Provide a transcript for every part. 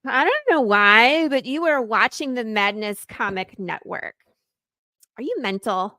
I don't know why, but you are watching the Madness Comic Network. Are you mental?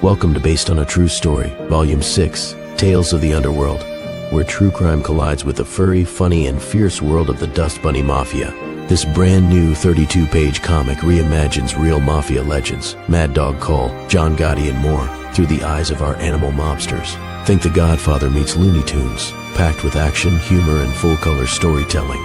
Welcome to Based on a True Story, Volume 6, Tales of the Underworld, where true crime collides with the furry, funny, and fierce world of the Dust Bunny Mafia. This brand new 32-page comic reimagines real mafia legends, Mad Dog Cole, John Gotti, and more, through the eyes of our animal mobsters. Think The Godfather meets Looney Tunes, packed with action, humor, and full-color storytelling.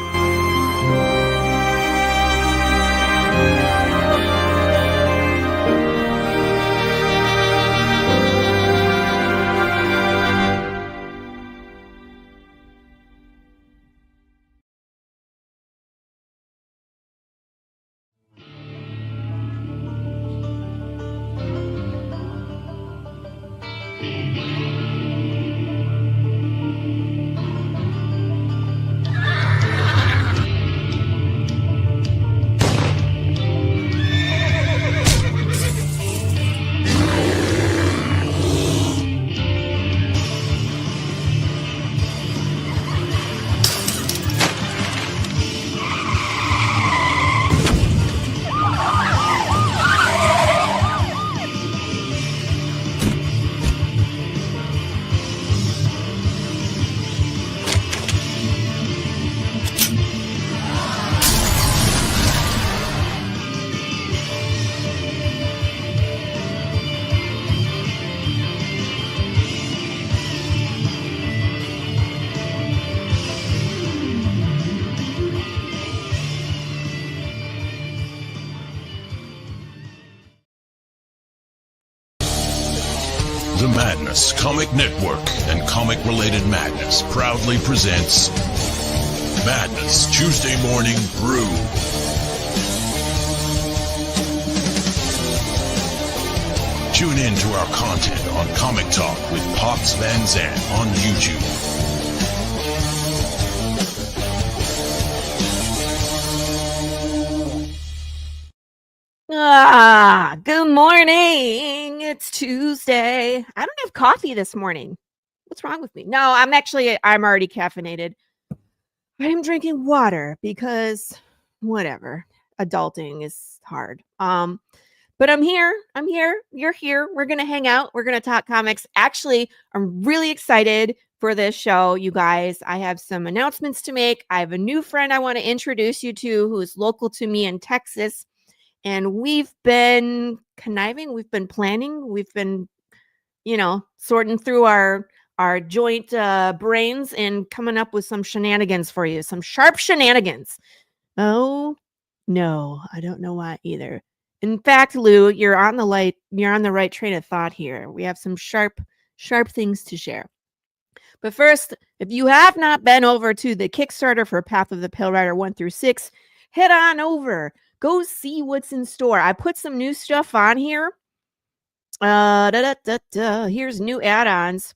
The Madness Comic Network and comic-related madness proudly presents Madness Tuesday Morning Brew. Tune in to our content on Comic Talk with Pops Van Zant on YouTube. Good morning. It's Tuesday. I don't have coffee this morning. What's wrong with me? No, I'm already caffeinated. I'm drinking water because whatever. Adulting is hard. But I'm here. You're here. We're going to hang out. We're going to talk comics. Actually, I'm really excited for this show, you guys. I have some announcements to make. I have a new friend I want to introduce you to who's local to me in Texas. And we've been conniving, we've been planning, we've been, sorting through our joint brains and coming up with some shenanigans for you, some sharp shenanigans. Oh, no, I don't know why either. In fact, Lou, you're on the right train of thought here. We have some sharp things to share. But first, if you have not been over to the Kickstarter for Path of the Pale Rider 1 through 6, head on over. Go see what's in store. I put some new stuff on here. Here's new add-ons.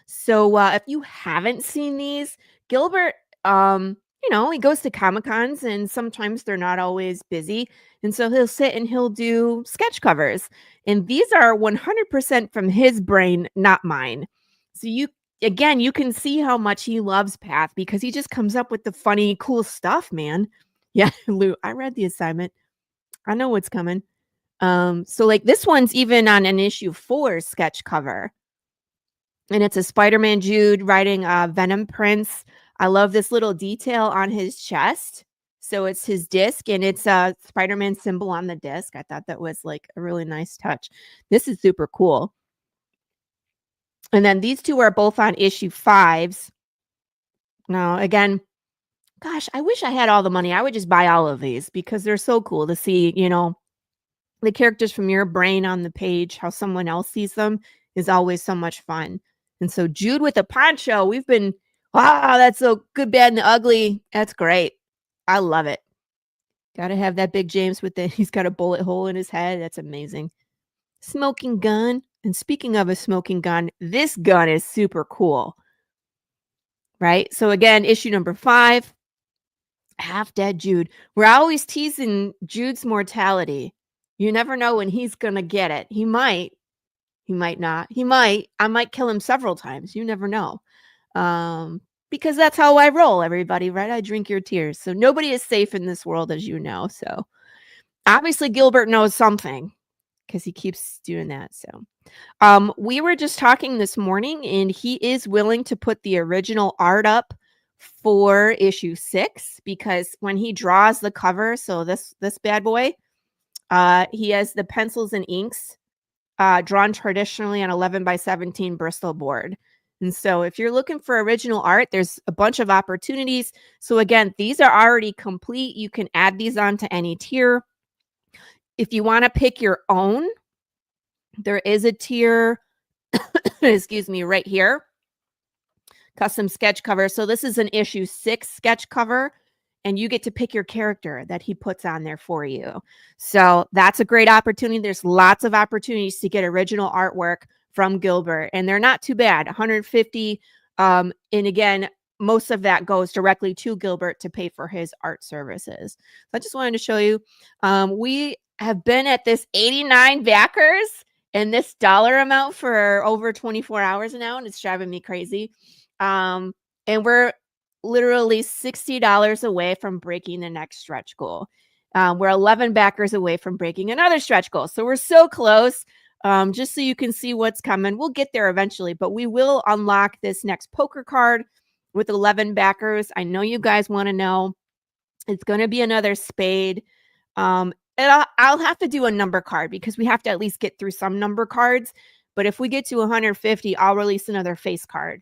So if you haven't seen these, Gilbert, he goes to Comic-Cons and sometimes they're not always busy. And so he'll sit and he'll do sketch covers. And these are 100% from his brain, not mine. So you can see how much he loves Path because he just comes up with the funny, cool stuff, man. Yeah, Lou, I read the assignment. I know what's coming. So like this one's even on an issue 4 sketch cover. And it's a Spider-Man Jude writing Venom prints. I love this little detail on his chest. So it's his disc and it's a Spider-Man symbol on the disc. I thought that was like a really nice touch. This is super cool. And then these two are both on issue 5s. Now, again, gosh, I wish I had all the money. I would just buy all of these because they're so cool to see, the characters from your brain on the page, how someone else sees them is always so much fun. And so Jude with a poncho, we've been, wow, that's so good, bad, and ugly. That's great. I love it. Got to have that big James he's got a bullet hole in his head. That's amazing. Smoking gun. And speaking of a smoking gun, this gun is super cool. Right? So again, issue number 5, Half Dead Jude. We're always teasing Jude's mortality. You never know when he's going to get it. He might not. I might kill him several times. You never know. Because that's how I roll, everybody, right? I drink your tears. So nobody is safe in this world, as you know. So obviously Gilbert knows something because he keeps doing that. So we were just talking this morning and he is willing to put the original art up for issue 6 because when he draws the cover, so this bad boy, he has the pencils and inks drawn traditionally on 11x17 Bristol board. And so if you're looking for original art, there's a bunch of opportunities. So again, these are already complete. You can add these on to any tier. If you want to pick your own, there is a tier, excuse me, right here. Custom sketch cover. So this is an issue 6 sketch cover. And you get to pick your character that he puts on there for you. So that's a great opportunity. There's lots of opportunities to get original artwork from Gilbert. And they're not too bad. $150. And again, most of that goes directly to Gilbert to pay for his art services. So I just wanted to show you. We have been at this 89 backers and this dollar amount for over 24 hours now. And it's driving me crazy. And we're literally $60 away from breaking the next stretch goal. We're 11 backers away from breaking another stretch goal. So we're so close. Just so you can see what's coming. We'll get there eventually, but we will unlock this next poker card with 11 backers. I know you guys want to know. It's going to be another spade. And I'll have to do a number card because we have to at least get through some number cards. But if we get to 150, I'll release another face card.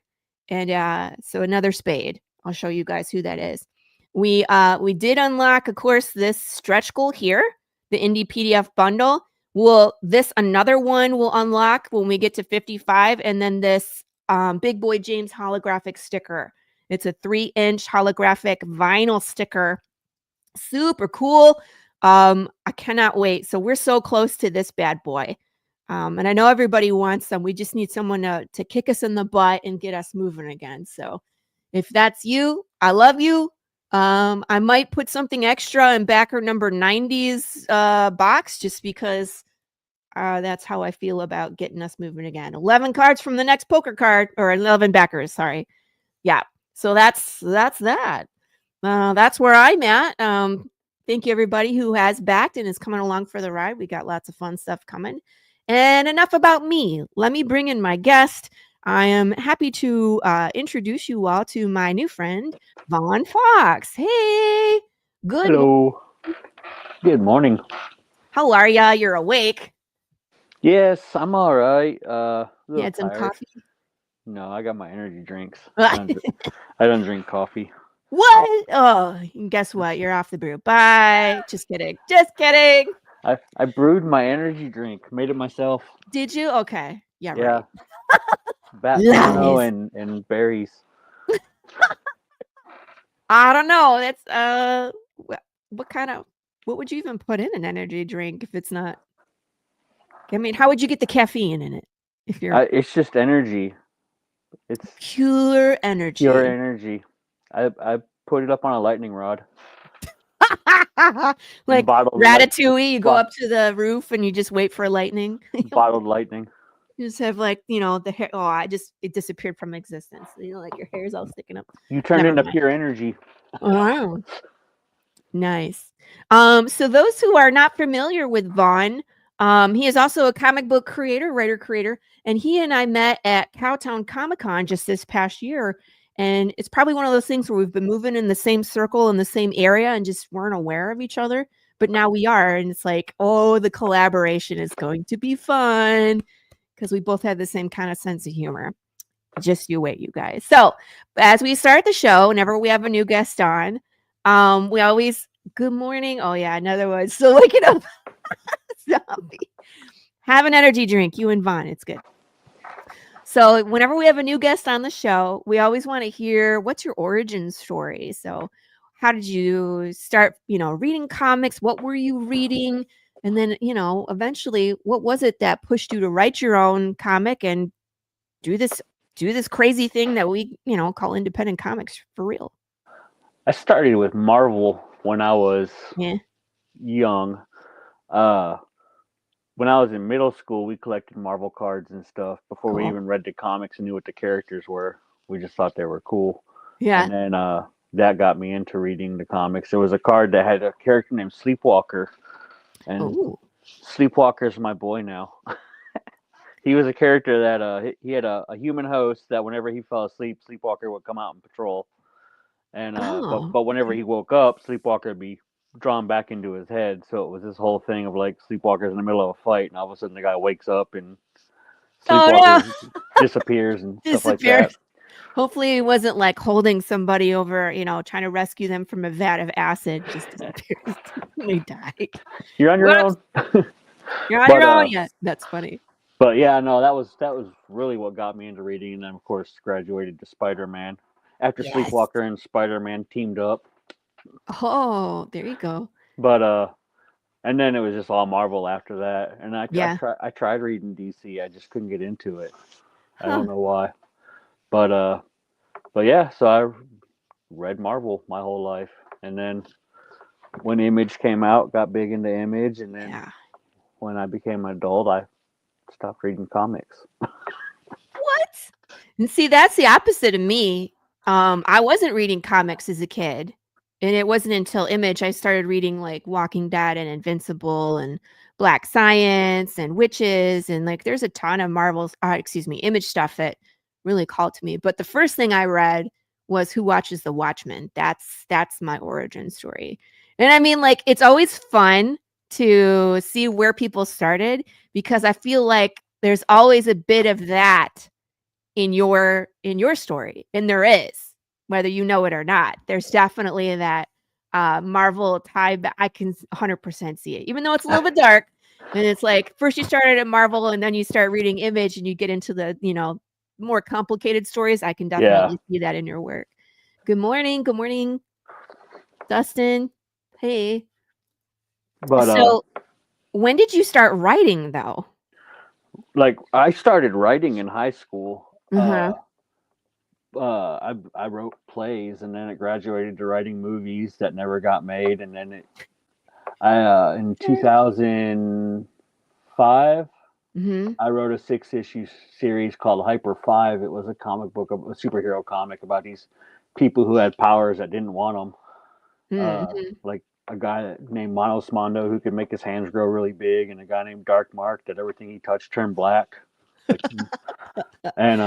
And so another spade. I'll show you guys who that is. We did unlock, of course, this stretch goal here, the Indie PDF bundle. Another one will unlock when we get to 55, and then this Big Boy James holographic sticker. It's a 3-inch holographic vinyl sticker. Super cool. I cannot wait. So we're so close to this bad boy. And I know everybody wants them. We just need someone to kick us in the butt and get us moving again. So if that's you, I love you. I might put something extra in backer number 90's box just because that's how I feel about getting us moving again. 11 cards from the next poker card, or 11 backers, sorry. Yeah, so that's that. That's where I'm at. Thank you, everybody who has backed and is coming along for the ride. We got lots of fun stuff coming. And enough about me. Let me bring in my guest. I am happy to introduce you all to my new friend, Vaughn Fox. Hey, good morning. Hello. Good morning. How are ya? You're awake. Yes, I'm all right. A You little had some tired. coffee? No, I got my energy drinks. I What? don't. I don't drink coffee. Oh, and guess what? You're off the brew. Bye. Just kidding. Just kidding. I brewed my energy drink. Made it myself. Did you? Okay. Yeah, Yeah, right. bat guano Lies. and berries. I don't know. That's what kind of what would you even put in an energy drink if it's not? I mean, how would you get the caffeine in it if you're It's just energy. It's pure pure energy? energy. I put it up on a lightning rod and Like bottled Ratatouille, you go up to the roof and you just wait for lightning. bottled lightning. You just have like, the hair. Oh, it disappeared from existence. Like your hair's all sticking up. You turned Never into mind. pure energy. Wow. Nice. So those who are not familiar with Vaughn, he is also a comic book creator, writer, creator, and he and I met at Cowtown Comic Con just this past year. And it's probably one of those things where we've been moving in the same circle in the same area and just weren't aware of each other. But now we are, and it's like, oh, the collaboration is going to be fun because we both have the same kind of sense of humor. Just you wait, you guys. So as we start the show, whenever we have a new guest on, we always good morning. Oh yeah, another one. So waking up zombie. Have an energy drink, you and Vaughn. It's good. So whenever we have a new guest on the show, we always want to hear what's your origin story. So how did you start, reading comics? What were you reading? And then, eventually what was it that pushed you to write your own comic and do this crazy thing that we, call independent comics for real? I started with Marvel when I was Yeah. young. Uh, when I was in middle school, we collected Marvel cards and stuff before we Cool. even read the comics and knew what the characters were. We just thought they were cool. Yeah. And then that got me into reading the comics. There was a card that had a character named Sleepwalker, and Oh. Sleepwalker's my boy now. He was a character that he had a human host that whenever he fell asleep, Sleepwalker would come out and patrol. And Oh. but whenever he woke up, Sleepwalker would be drawn back into his head. So it was this whole thing of like Sleepwalker's in the middle of a fight, and all of a sudden the guy wakes up and Oh Sleepwalker no. disappears and stuff like Disappeared. that. Hopefully it wasn't like holding somebody over, trying to rescue them from a vat of acid. Just disappears. They die. You're on your Whoops. own. You're on But your own yet. That's funny. but yeah, no, that was really what got me into reading, and then of course graduated to Spider-Man. After Yes. Sleepwalker and Spider-Man teamed up. Oh, there you go. But and then it was just all Marvel after that. And Yeah. I tried reading DC. I just couldn't get into it. I Huh. don't know why. But yeah, so I read Marvel my whole life. And then when Image came out, got big into Image, and then Yeah. when I became an adult, I stopped reading comics. What? And see, that's the opposite of me. I wasn't reading comics as a kid. And it wasn't until Image I started reading like Walking Dead and Invincible and Black Science and Witches. And like there's a ton of Image stuff that really called to me. But the first thing I read was Who Watches the Watchmen. That's my origin story. And I mean, like, it's always fun to see where people started because I feel like there's always a bit of that in your story, and there is, whether you know it or not. There's definitely that Marvel tie back. I can 100% see it, even though it's a little bit dark. And it's like first you started at Marvel, and then you start reading Image, and you get into the more complicated stories. I can definitely see that in your work. Good morning, Dustin. Hey. But So, when did you start writing, though? like I started writing in high school. Uh-huh. I wrote plays, and then it graduated to writing movies that never got made, and then in 2005 Mm-hmm. I wrote a 6-issue series called Hyper 5. It was a comic book, a superhero comic about these people who had powers that didn't want them. Mm-hmm. Like a guy named Mondo who could make his hands grow really big, and a guy named Dark Mark that everything he touched turned black. And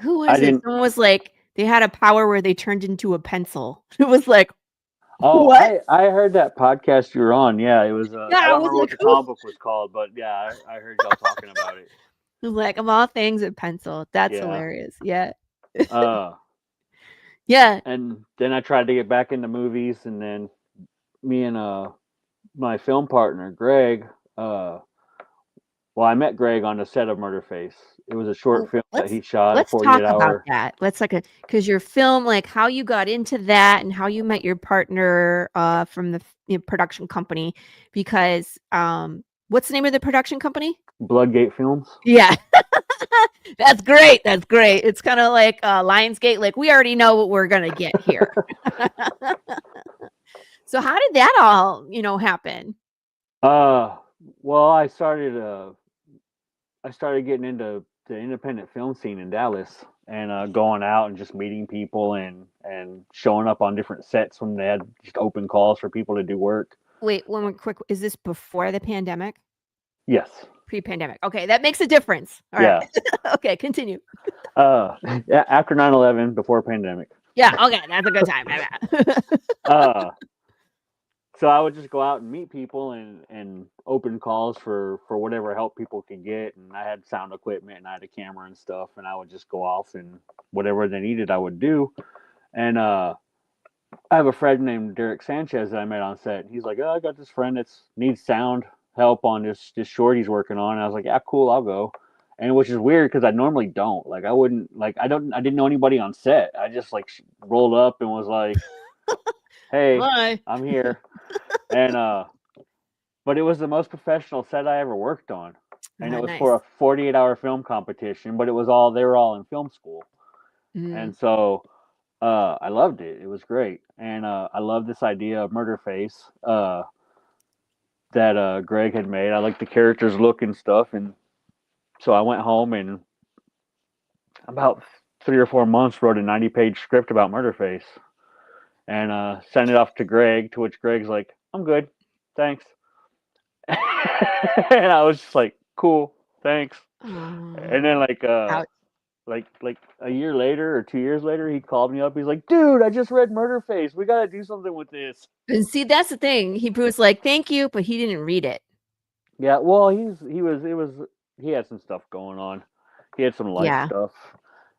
Who I was it? didn't. Someone was like, they had a power where they turned into a pencil. It was like, Oh, what? I heard that podcast you were on. Yeah, it was. Yeah, I I don't was remember what like, the who? comic book was called, but yeah, I heard y'all talking about it. It was like, of all things, a pencil. That's Yeah. hilarious. Yeah. Uh, Yeah. and then I tried to get back into movies, and then me and my film partner Greg. Well, I met Greg on the set of Murderface. It was a short Well, film that let's he shot, a let's talk 48 about hour. that. Let's like because your film, like how you got into that and how you met your partner from the production company. Because what's the name of the production company? Bloodgate Films. Yeah. That's great. That's great. It's kind of like Lionsgate. Like we already know what we're gonna get here. So how did that all, happen? Well, I started getting into the independent film scene in Dallas and going out and just meeting people and showing up on different sets when they had just open calls for people to do work. Wait, one more quick. Is this before the pandemic? Yes. Pre-pandemic. Okay, that makes a difference. All right. Yeah. Okay, continue. Yeah, after 9/11, before pandemic. Yeah, okay, that's a good time. My bad. So I would just go out and meet people and open calls for whatever help people could get. And I had sound equipment and I had a camera and stuff. And I would just go off and whatever they needed, I would do. And I have a friend named Derek Sanchez that I met on set. He's like, "Oh, I got this friend that needs sound help on this short he's working on." And I was like, "Yeah, cool, I'll go." And which is weird because I normally don't. Like, I wouldn't like I didn't know anybody on set. I just like rolled up and was like, "Hey, Bye. I'm here." And but it was the most professional set I ever worked on. And it was Nice. for a 48-hour film competition, but they were all in film school. And so I loved it. It was great. And I love this idea of Murderface that Greg had made. I like the character's look and stuff. And so I went home and about 3 or 4 months wrote a 90-page script about Murderface and sent it off to Greg, to which Greg's like, "I'm good. Thanks." And I was just like, "Cool, thanks." And then Ouch. like a year later or 2 years later, he called me up. He's like, "Dude, I just read Murderface. We got to do something with this." And see, that's the thing. He was like, "Thank you," but he didn't read it. Yeah, well, he had some stuff going on. He had some life Yeah. stuff,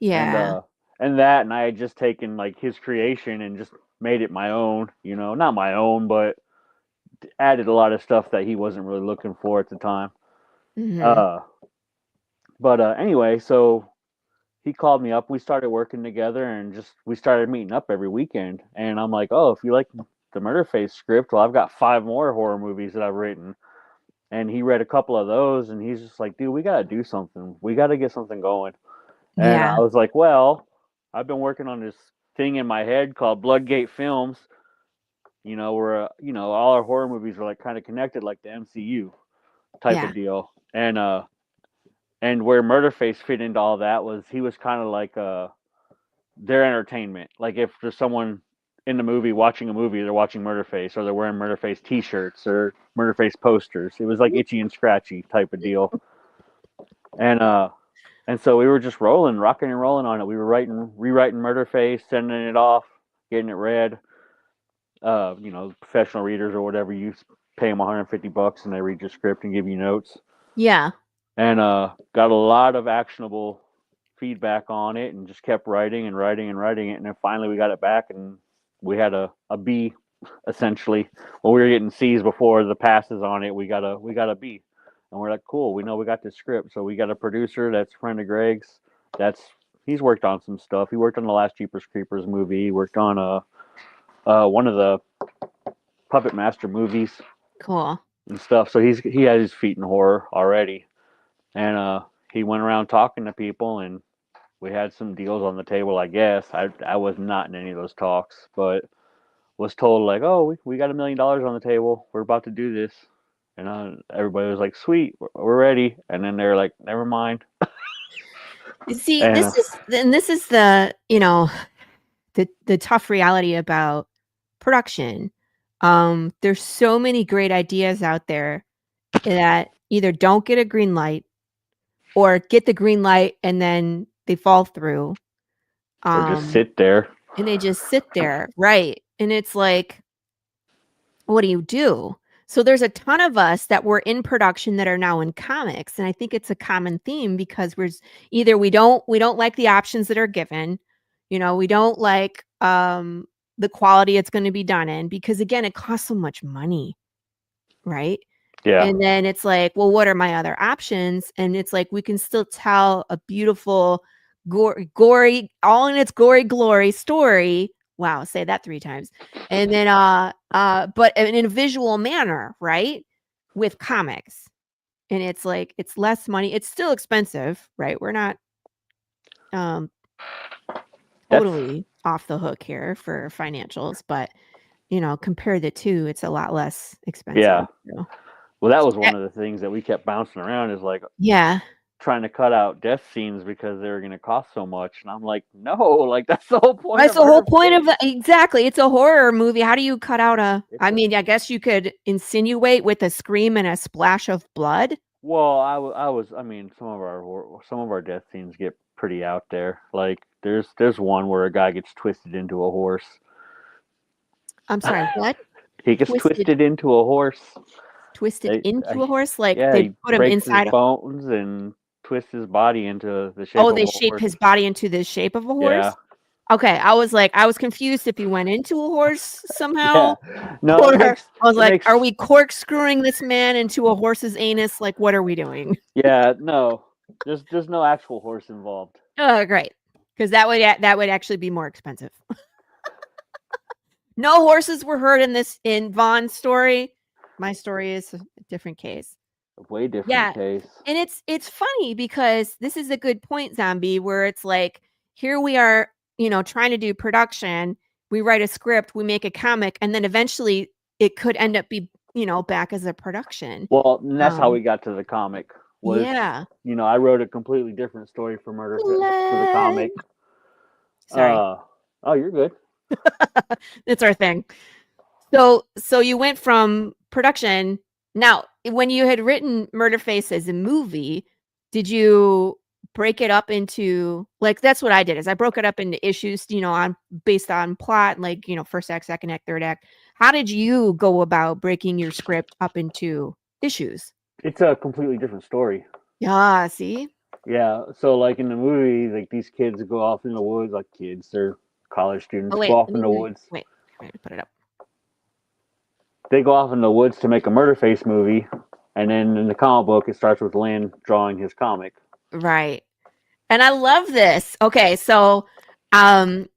and Yeah. uh, and I had just taken like his creation and just made it my own. Not my own, but added a lot of stuff that he wasn't really looking for at the time. Mhm. Uh, but anyway, so he called me up. We started working together, and just we started meeting up every weekend. And I'm like, "Oh, if you like the Murderface script, well, I've got 5 more horror movies that I've written." And he read a couple of those, and he's just like, "Dude, we got to do something. We got to get something going." And Yeah. I was like, "Well, I've been working on this thing in my head called Bloodgate Films. Where all our horror movies are like kind of connected, like the MCU type Yeah. of deal." And where Murderface fit into all that was he was kind of like their entertainment. Like if there's someone in the movie watching a movie, they're watching Murderface, or they're wearing Murderface T-shirts or Murderface posters. It was like itchy and scratchy type of deal. And so we were just rocking and rolling on it. We were rewriting Murderface, sending it off, getting it read. Professional readers or whatever, you pay them $150 and they read your script and give you notes. Yeah. And got a lot of actionable feedback on it, and just kept writing and writing and writing it. And then finally we got it back, and we had a B, essentially. Well, we were getting C's before the passes on it. We got a B, and we're like, cool. We know we got this script, so we got a producer that's a friend of Greg's. He's worked on some stuff. He worked on the last Jeepers Creepers movie. He worked on one of the Puppet Master movies Cool. and stuff. So he had his feet in horror already, and he went around talking to people, and we had some deals on the table. I guess I was not in any of those talks, but was told like, "Oh, we got $1 million on the table. We're about to do this," and everybody was like, "Sweet, we're ready." And then they're like, "Never mind." You see, And this is the, the tough reality about production. There's so many great ideas out there that either don't get a green light or get the green light and then they fall through. Or just sit there. And they just sit there, right? And it's like, what do you do? So there's a ton of us that were in production that are now in comics, and I think it's a common theme because either we don't like the options that are given, we don't like the quality it's going to be done in, because again, it costs so much money, right? Yeah. And then it's like, well, what are my other options? And it's like, we can still tell a beautiful, gory, all in its gory glory story. Wow, say that 3 times. And then but in a visual manner, right? With comics. And it's like, it's less money. It's still expensive, right? We're not totally off the hook here for financials, but compare the two, it's a lot less expensive. Yeah. So. Well, that was one of the things that we kept bouncing around, is like, trying to cut out death scenes because they were going to cost so much. And I'm like, no, like that's the whole point. That's the whole point of exactly. It's a horror movie. How do you cut out I guess you could insinuate with a scream and a splash of blood. Well, I mean, some of our death scenes get pretty out there. Like there's one where a guy gets twisted into a horse. I'm sorry, what? He gets twisted into a horse. Twisted into a horse? Like they put him inside his bones and twist his body into the shape of a horse. Oh, they shape his body into the shape of a horse? Yeah. Okay, I was confused if he went into a horse somehow. Yeah. No, I was like, are we corkscrewing this man into a horse's anus? Like, what are we doing? Yeah, no. There's no actual horse involved. Oh, great. Because that would actually be more expensive. No horses were hurt in Vaughn's story. My story is a different case. A way different case. And it's funny because this is a good point, Zombie, where it's like, here we are, trying to do production. We write a script, we make a comic, and then eventually it could end up be, back as a production. Well, and that's how we got to the comic. Yeah. I wrote a completely different story for Murderface for the comic. Sorry. Oh, you're good. It's our thing. So you went from production. Now, when you had written Murderface as a movie, did you break it up into, like, that's what I did, is I broke it up into issues, based on plot, like, first act, second act, third act. How did you go about breaking your script up into issues? It's a completely different story. Yeah, see? Yeah, so like in the movie, like these kids go off in the woods, like kids, they're college students, go off in the woods. Wait, put it up. They go off in the woods to make a Murderface movie, and then in the comic book, it starts with Lynn drawing his comic. Right. And I love this. Okay, so Vaughn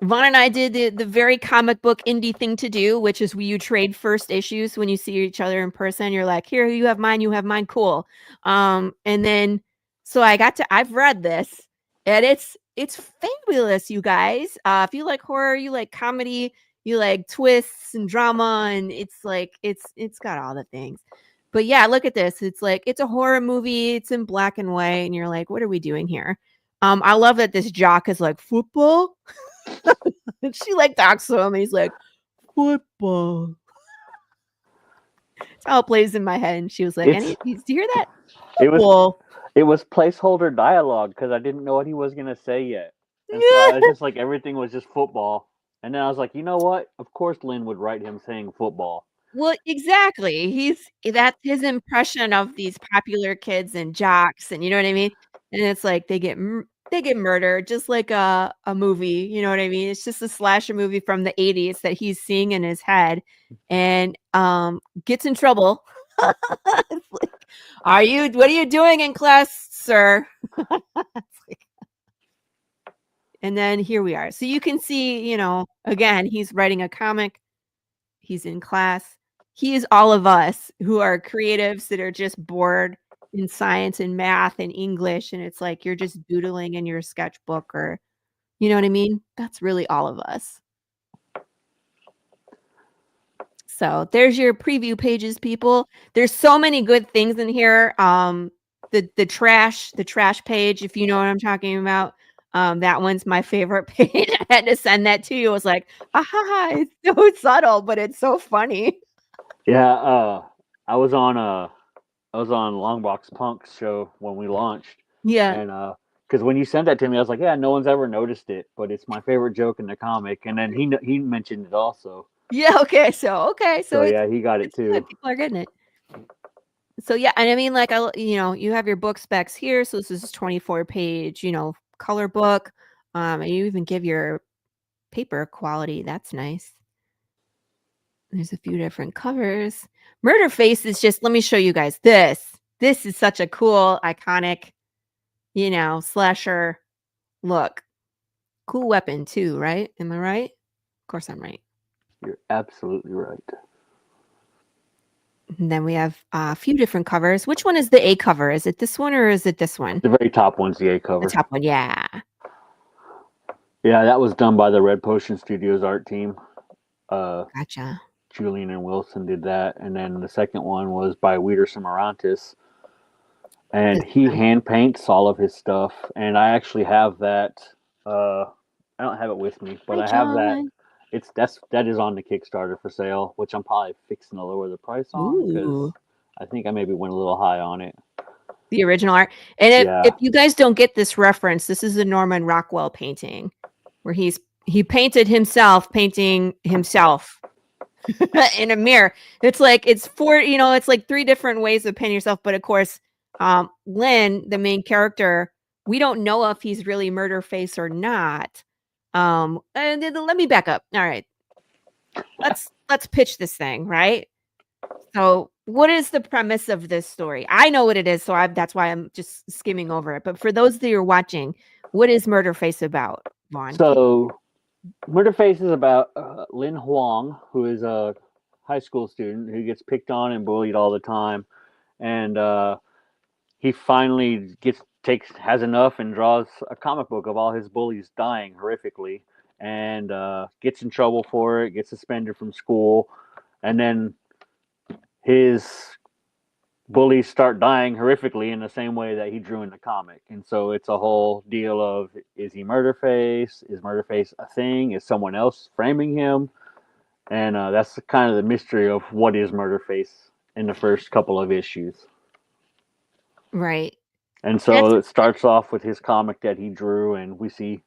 and I did the very comic book indie thing to do, which is you trade first issues when you see each other in person. You're like, here, you have mine, cool. And then so I've read this, and it's fabulous, you guys. If you like horror, you like comedy, you like twists and drama, and it's like it's got all the things. But yeah, look at this. It's like, it's a horror movie. It's in black and white, and you're like, what are we doing here? I love that this jock is like, football. She like talks to him, and he's like, football. That's how it plays in my head. And she was like, did you hear that? Football. It was placeholder dialogue because I didn't know what he was gonna say yet. And so I was just like, everything was just football. And then I was like, you know what? Of course Lynn would write him saying football. Well, exactly. That's his impression of these popular kids and jocks, and you know what I mean? And it's like they get murdered just like a movie, you know what I mean? It's just a slasher movie from the 80s that he's seeing in his head, and gets in trouble. It's like, what are you doing in class, sir? And then here we are. So you can see, again, he's writing a comic. He's in class. He is all of us who are creatives that are just bored in science and math and English. And it's like, you're just doodling in your sketchbook, or, you know what I mean? That's really all of us. So there's your preview pages, people. There's so many good things in here. The trash page, if you know what I'm talking about. That one's my favorite page. I had to send that to you. I was like, aha, it's so subtle, but it's so funny. Yeah, I was on a I was on Longbox Punk's show when we launched, Yeah. and because when you sent that to me, I was like, yeah, no one's ever noticed it, but it's my favorite joke in the comic. And then he mentioned it also. Yeah. Okay. So So it's yeah, he got it too. good. People are getting it. So yeah, and I mean, like, you have your book specs here. So this is 24-page, color book. And you even give your paper quality. That's nice. There's a few different covers. Murderface is just, let me show you guys this. This is such a cool, iconic, slasher look. Cool weapon too, right? Am I right? Of course I'm right. You're absolutely right. And then we have a few different covers. Which one is the A cover? Is it this one or is it this one? The very top one's the A cover. The top one, yeah. Yeah, that was done by the Red Potion Studios art team. Gotcha. Julian and Wilson did that, and then the second one was by Wiederson Morantis, and he hand paints all of his stuff. And I actually have that. I don't have it with me, but I have that. That is on the Kickstarter for sale, which I'm probably fixing to lower the price on because I think I maybe went a little high on it. The original art. And if you guys don't get this reference, this is a Norman Rockwell painting where he painted himself painting himself in a mirror. It's like it's like three different ways of painting yourself. But of course, Lynn, the main character, we don't know if he's really Murderface or not. And then let me back up. All right. Let's pitch this thing, right? So what is the premise of this story? I know what it is, so that's why I'm just skimming over it. But for those that are watching, what is Murderface about, Vaughn? So Murderface is about Lin Huang, who is a high school student who gets picked on and bullied all the time, and he finally has enough and draws a comic book of all his bullies dying horrifically, and gets in trouble for it, gets suspended from school, and then his bullies start dying horrifically in the same way that he drew in the comic. And so it's a whole deal of, is he Murderface? Is Murderface a thing? Is someone else framing him? And that's kind of the mystery of what is Murderface in the first couple of issues. Right. And so it starts off with his comic that he drew, and we see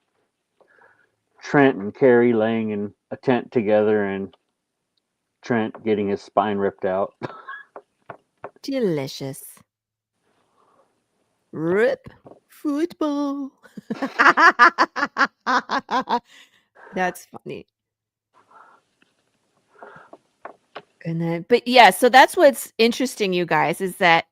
Trent and Carrie laying in a tent together, and Trent getting his spine ripped out. Delicious. Rip football. That's funny. And then, but yeah, so that's what's interesting, you guys, is that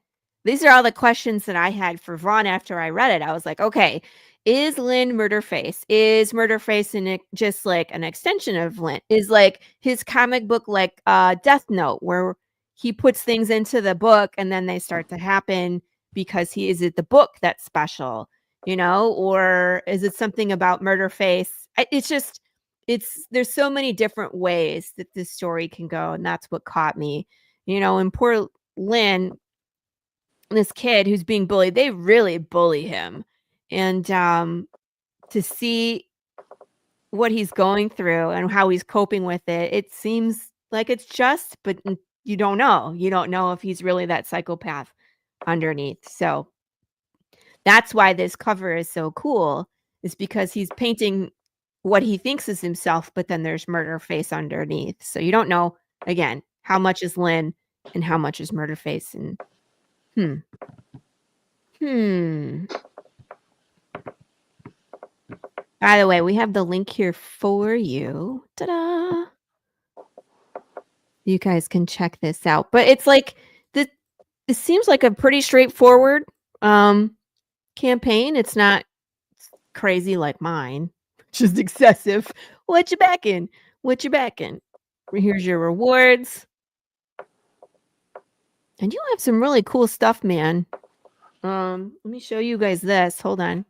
these are all the questions that I had for Vaughn after I read it. I was like, okay, is Lynn Murderface? Is Murderface just like an extension of Lynn? Is like his comic book like Death Note, where he puts things into the book and then they start to happen because is it the book that's special, or is it something about Murderface? There's so many different ways that this story can go, and that's what caught me, and poor Lynn, this kid who's being bullied, they really bully him, and to see what he's going through and how he's coping with it, it seems like it's just, but you don't know if he's really that psychopath underneath. So that's why this cover is so cool, is because he's painting what he thinks is himself, but then there's Murderface underneath. So you don't know, again, how much is Lynn and how much is Murderface. And By the way, we have the link here for you. Ta-da! You guys can check this out. But it's like it seems like a pretty straightforward campaign. It's not crazy like mine, which is excessive. What you backing? Here's your rewards. And you have some really cool stuff, man. Let me show you guys this. Hold on.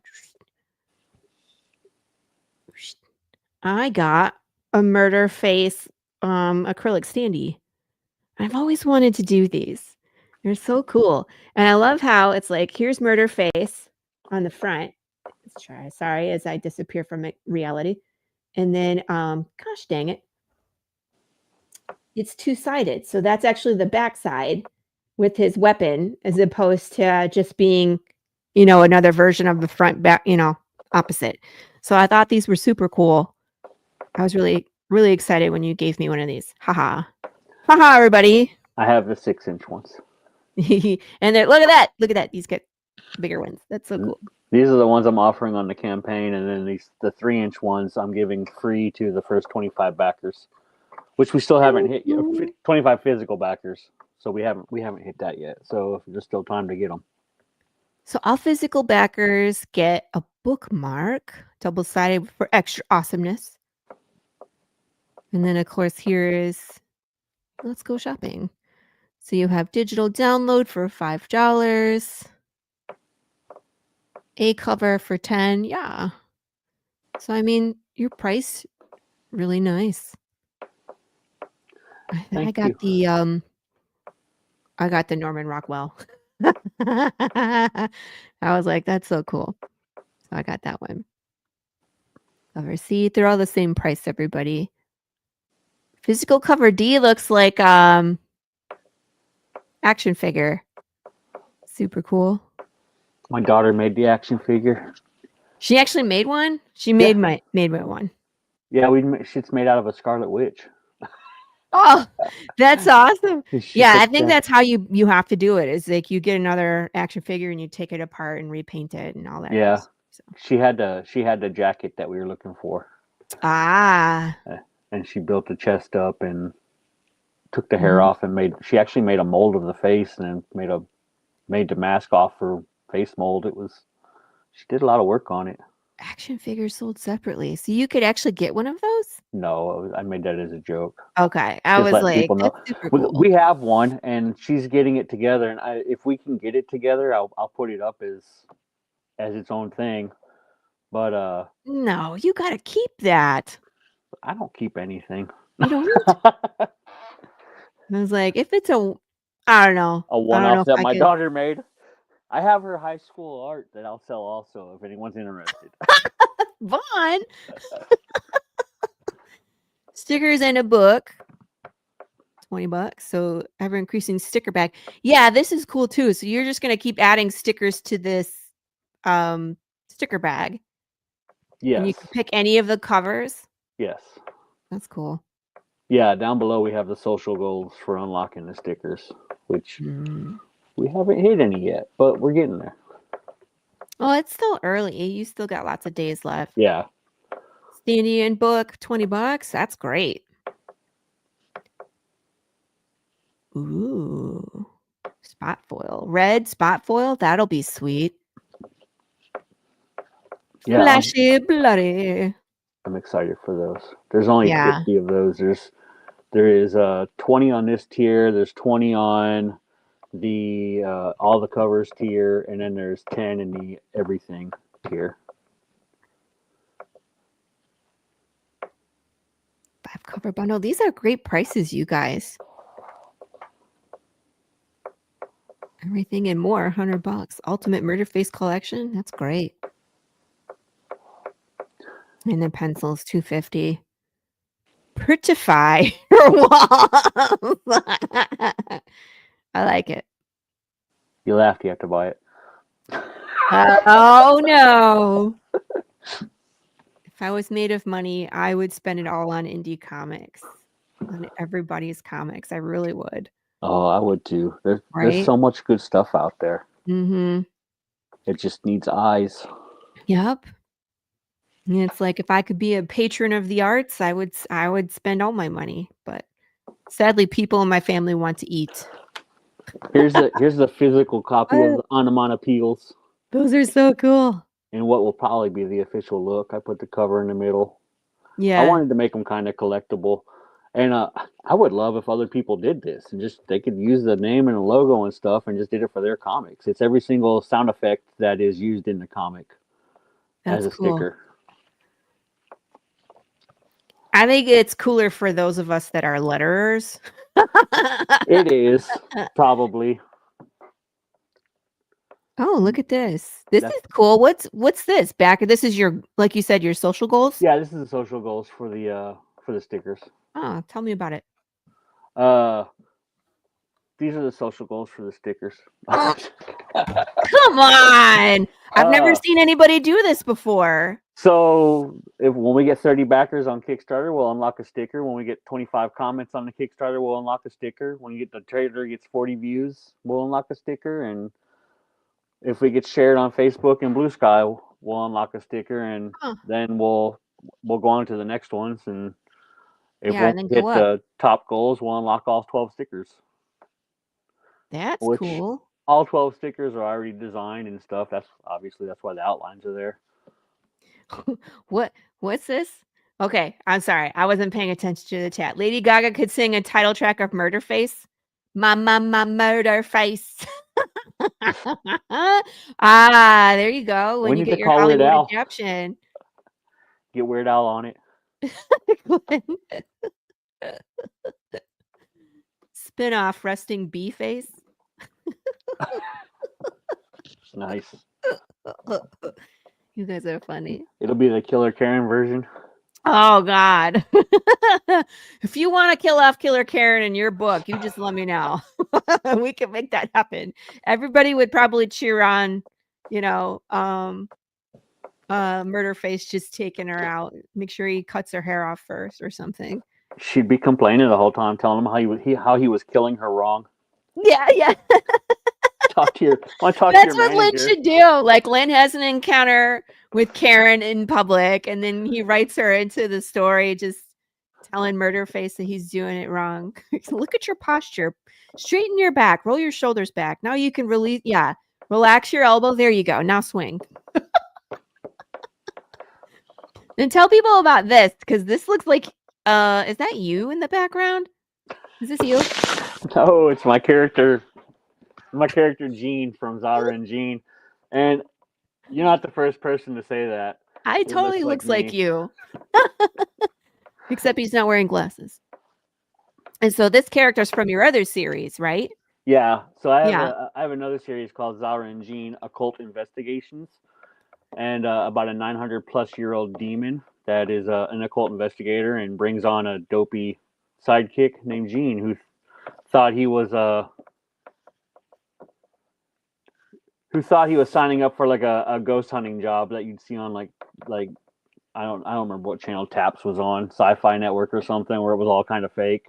I got a Murderface acrylic standee. I've always wanted to do these. They're so cool. And I love how it's like, here's Murderface on the front. Let's try. Sorry, as I disappear from reality. And then, gosh dang it. It's two-sided. So that's actually the back side. with his weapon as opposed to just being, another version of the front back, opposite. So I thought these were super cool. I was really, really excited when you gave me one of these. Haha. Haha, everybody. I have the 6-inch ones. And look at that. These get bigger ones. That's so cool. These are the ones I'm offering on the campaign, and then the 3-inch ones I'm giving free to the first 25 backers, which we still haven't hit yet. 25 physical backers, so we haven't hit that yet. So there's still time to get them. So all physical backers get a bookmark, double-sided for extra awesomeness. And then, of course, here is Let's Go Shopping. So you have digital download for $5, a cover for $10. Yeah. So, I mean, your price, really nice. I got the Norman Rockwell. I was like, that's so cool. So I got that one. Cover C, they're all the same price, everybody. Physical cover D looks like action figure. Super cool. My daughter made the action figure. She actually made one? She made my one. Yeah, it's made out of a Scarlet Witch. Oh, that's awesome. Yeah, I think that. that's how you have to do it. Is like you get another action figure and you take it apart and repaint it and all that. Yeah. So. She had the jacket that we were looking for. Ah. And she built the chest up and took the hair off and she actually made a mold of the face and then made the mask off her face mold. She did a lot of work on it. Action figures sold separately, so you could actually get one of those? No, I made that as a joke. Okay, I was like, that's super cool. We have one, and she's getting it together. And if we can get it together, I'll put it up as its own thing. But no, you got to keep that. I don't keep anything. You don't? I was like, if it's I don't know, a one-off that my daughter made. I have her high school art that I'll sell also if anyone's interested. Vaughn. Stickers and a book. $20. So ever increasing sticker bag. Yeah, this is cool too. So you're just gonna keep adding stickers to this sticker bag. Yes. And you can pick any of the covers. Yes. That's cool. Yeah, down below we have the social goals for unlocking the stickers, which we haven't hit any yet, but we're getting there. Oh, it's still early. You still got lots of days left. Yeah. Standy and book, $20. That's great. Ooh. Spot foil. Red spot foil. That'll be sweet. Yeah. Flashy bloody. I'm excited for those. There's only 50 of those. There is 20 on this tier. There's 20 on the all the covers tier, and then there's 10 in the everything tier. 5 cover bundle. These are great prices, you guys. Everything and more, $100. Ultimate Murderface collection. That's great. And the pencils, $250. Prettify your walls. I like it. You laughed. You have to buy it. Oh no! If I was made of money, I would spend it all on indie comics, on everybody's comics. I really would. Oh, I would too. There's so much good stuff out there. Mm-hmm. It just needs eyes. Yep. And it's like if I could be a patron of the arts, I would spend all my money. But sadly, people in my family want to eat. Here's the physical copy of the onomatopoeias. Those are so cool. And what will probably be the official look. I put the cover in the middle. Yeah. I wanted to make them kind of collectible. And I would love if other people did this and just they could use the name and the logo and stuff and just did it for their comics. It's every single sound effect that is used in the comic as a sticker. I think it's cooler for those of us that are letterers. It is, probably. Oh, look at this. This is cool. What's this? This is your, like you said, your social goals? Yeah, this is the social goals for the stickers. Oh, tell me about it. These are the social goals for the stickers. Come on. I've never seen anybody do this before. So when we get 30 backers on Kickstarter, we'll unlock a sticker. When we get 25 comments on the Kickstarter, we'll unlock a sticker. When you get the trailer gets 40 views, we'll unlock a sticker. And if we get shared on Facebook and Blue Sky, we'll unlock a sticker. And then we'll go on to the next ones. And if we hit the top goals, we'll unlock all 12 stickers. That's cool. All 12 stickers are already designed and stuff. That's why the outlines are there. What's this? Okay, I'm sorry. I wasn't paying attention to the chat. Lady Gaga could sing a title track of Murderface. My Murderface. There you go. When you get your Hollywood adaptation. Get Weird Al on it. Spin-off Resting Bee Face. Nice. You guys are funny. It'll be the Killer Karen version. Oh, God. If you want to kill off Killer Karen in your book, you just let me know. We can make that happen. Everybody would probably cheer on, Murderface just taking her out. Make sure he cuts her hair off first or something. She'd be complaining the whole time, telling him how he was killing her wrong. Yeah. Talk to your That's manager. what Lynn should do. Like, Lynn has an encounter with Karen in public, and then he writes her into the story, just telling Murderface that he's doing it wrong. Look at your posture. Straighten your back. Roll your shoulders back. Now you can release. Yeah. Relax your elbow. There you go. Now swing. And tell people about this, because this looks like, is that you in the background? Is this you? No, it's my character. My character Gene from Zara and Gene. And you're not the first person to say that. I totally looks like you. Except he's not wearing glasses. And so this character's from your other series, right? Yeah. So I have another series called Zara and Gene Occult Investigations. And about a 900-plus-year-old demon that is an occult investigator and brings on a dopey sidekick named Gene who thought he was signing up for like a ghost hunting job that you'd see on like I don't remember what channel Taps was on, Sci-Fi Network or something, where it was all kind of fake.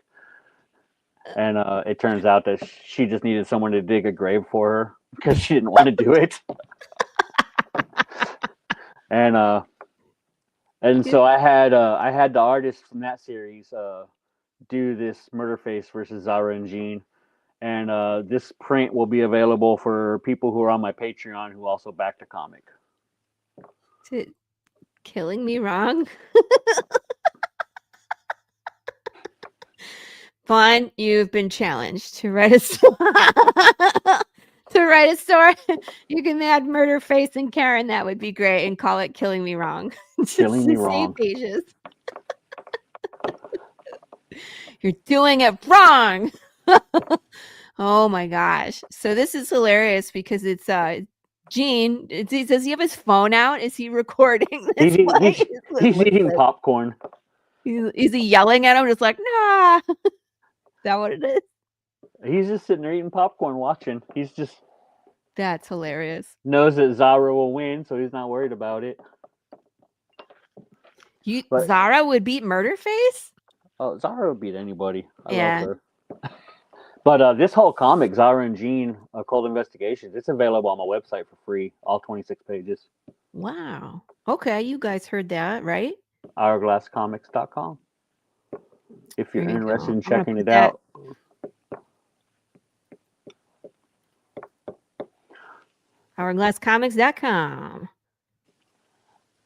And it turns out that she just needed someone to dig a grave for her because she didn't want to do it. And so I had the artist from that series do this Murderface versus Zara and Gene. And this print will be available for people who are on my Patreon who also back the comic. Is it killing me wrong? Vaughn, you've been challenged to write a story. You can add Murderface and Karen. That would be great, and call it "Killing Me Wrong." Killing me wrong. Pages. You're doing it wrong. Oh my gosh! So this is hilarious because it's Gene. Does he have his phone out? Is he recording this? He's eating popcorn. Is he yelling at him? Just like, nah. Is that what it is? He's just sitting there eating popcorn, watching. He's just. That's hilarious. Knows that Zara will win, so he's not worried about it. Zara would beat Murderface? Oh, Zara would beat anybody. I love her. But this whole comic, Zara and Gene, Occult Investigations, it's available on my website for free, all 26 pages. Wow. Okay, you guys heard that, right? Hourglasscomics.com. If you're interested in checking it out. Hourglasscomics.com.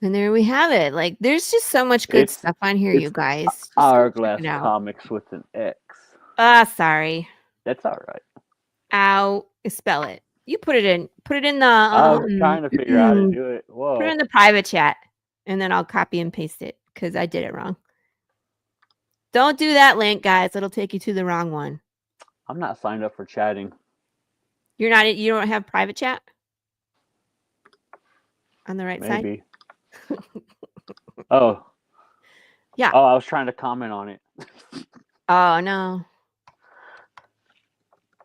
And there we have it. Like, there's just so much good stuff on here, you guys. Just Hourglass Comics with an X. Sorry. That's all right. Ow. Spell it. You put it in the... I was trying to figure out how to do it. Whoa. Put it in the private chat, and then I'll copy and paste it, because I did it wrong. Don't do that link, guys. It'll take you to the wrong one. I'm not signed up for chatting. You don't have private chat? On the right side? Maybe. Oh. Yeah. Oh, I was trying to comment on it. Oh, no.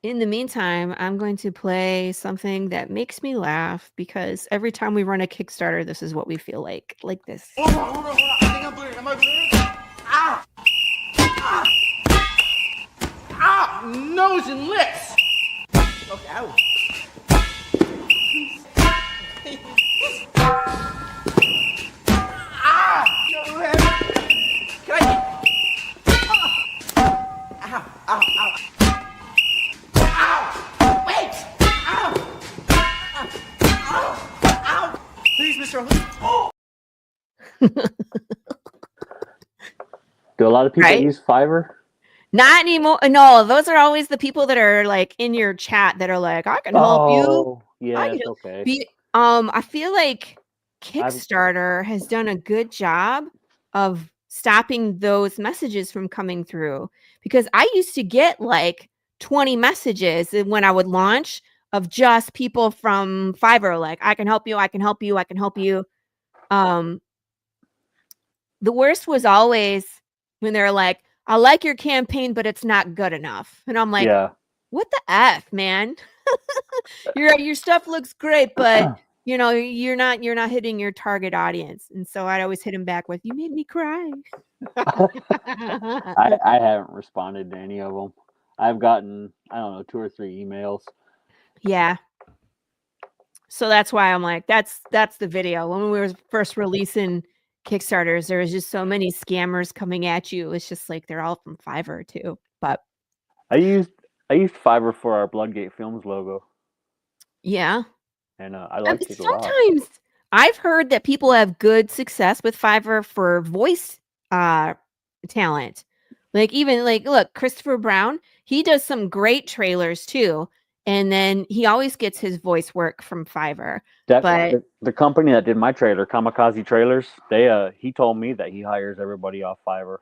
In the meantime, I'm going to play something that makes me laugh because every time we run a Kickstarter, this is what we feel like this. Hold on. I think I'm bleeding. Am I bleeding? Ah! Ah! Ah! Nose and lips! Okay, ow. Ah! No, can I... Ow, ow, ow. Ow! Wait! Ow! Ow! Ow! Please, Mr. Oh! Do a lot of people Right? use Fiverr? Not anymore. No, those are always the people that are like in your chat that are like, I can help you. Oh, I yes, can help. okay. I feel like Kickstarter has done a good job of stopping those messages from coming through, because I used to get like 20 messages when I would launch of just people from Fiverr like, I can help you, I can help you, I can help you. The worst was always when they're like, I like your campaign, but it's not good enough. And I'm like, Yeah. what the F, man? Your stuff looks great, but you know, you're not hitting your target audience. And so I'd always hit him back with, you made me cry. I haven't responded to any of them. I've gotten, I don't know, 2 or 3 emails. Yeah. So that's why I'm like, that's the video. When we were first releasing Kickstarters, there was just so many scammers coming at you. It's just like they're all from Fiverr too. But I used Fiverr for our Bloodgate Films logo, yeah. and I liked it a lot. Sometimes I've heard that people have good success with Fiverr for voice talent. Like even like look, Christopher Brown, he does some great trailers too. And then he always gets his voice work from Fiverr. But The company that did my trailer, Kamikaze Trailers, he told me that he hires everybody off Fiverr.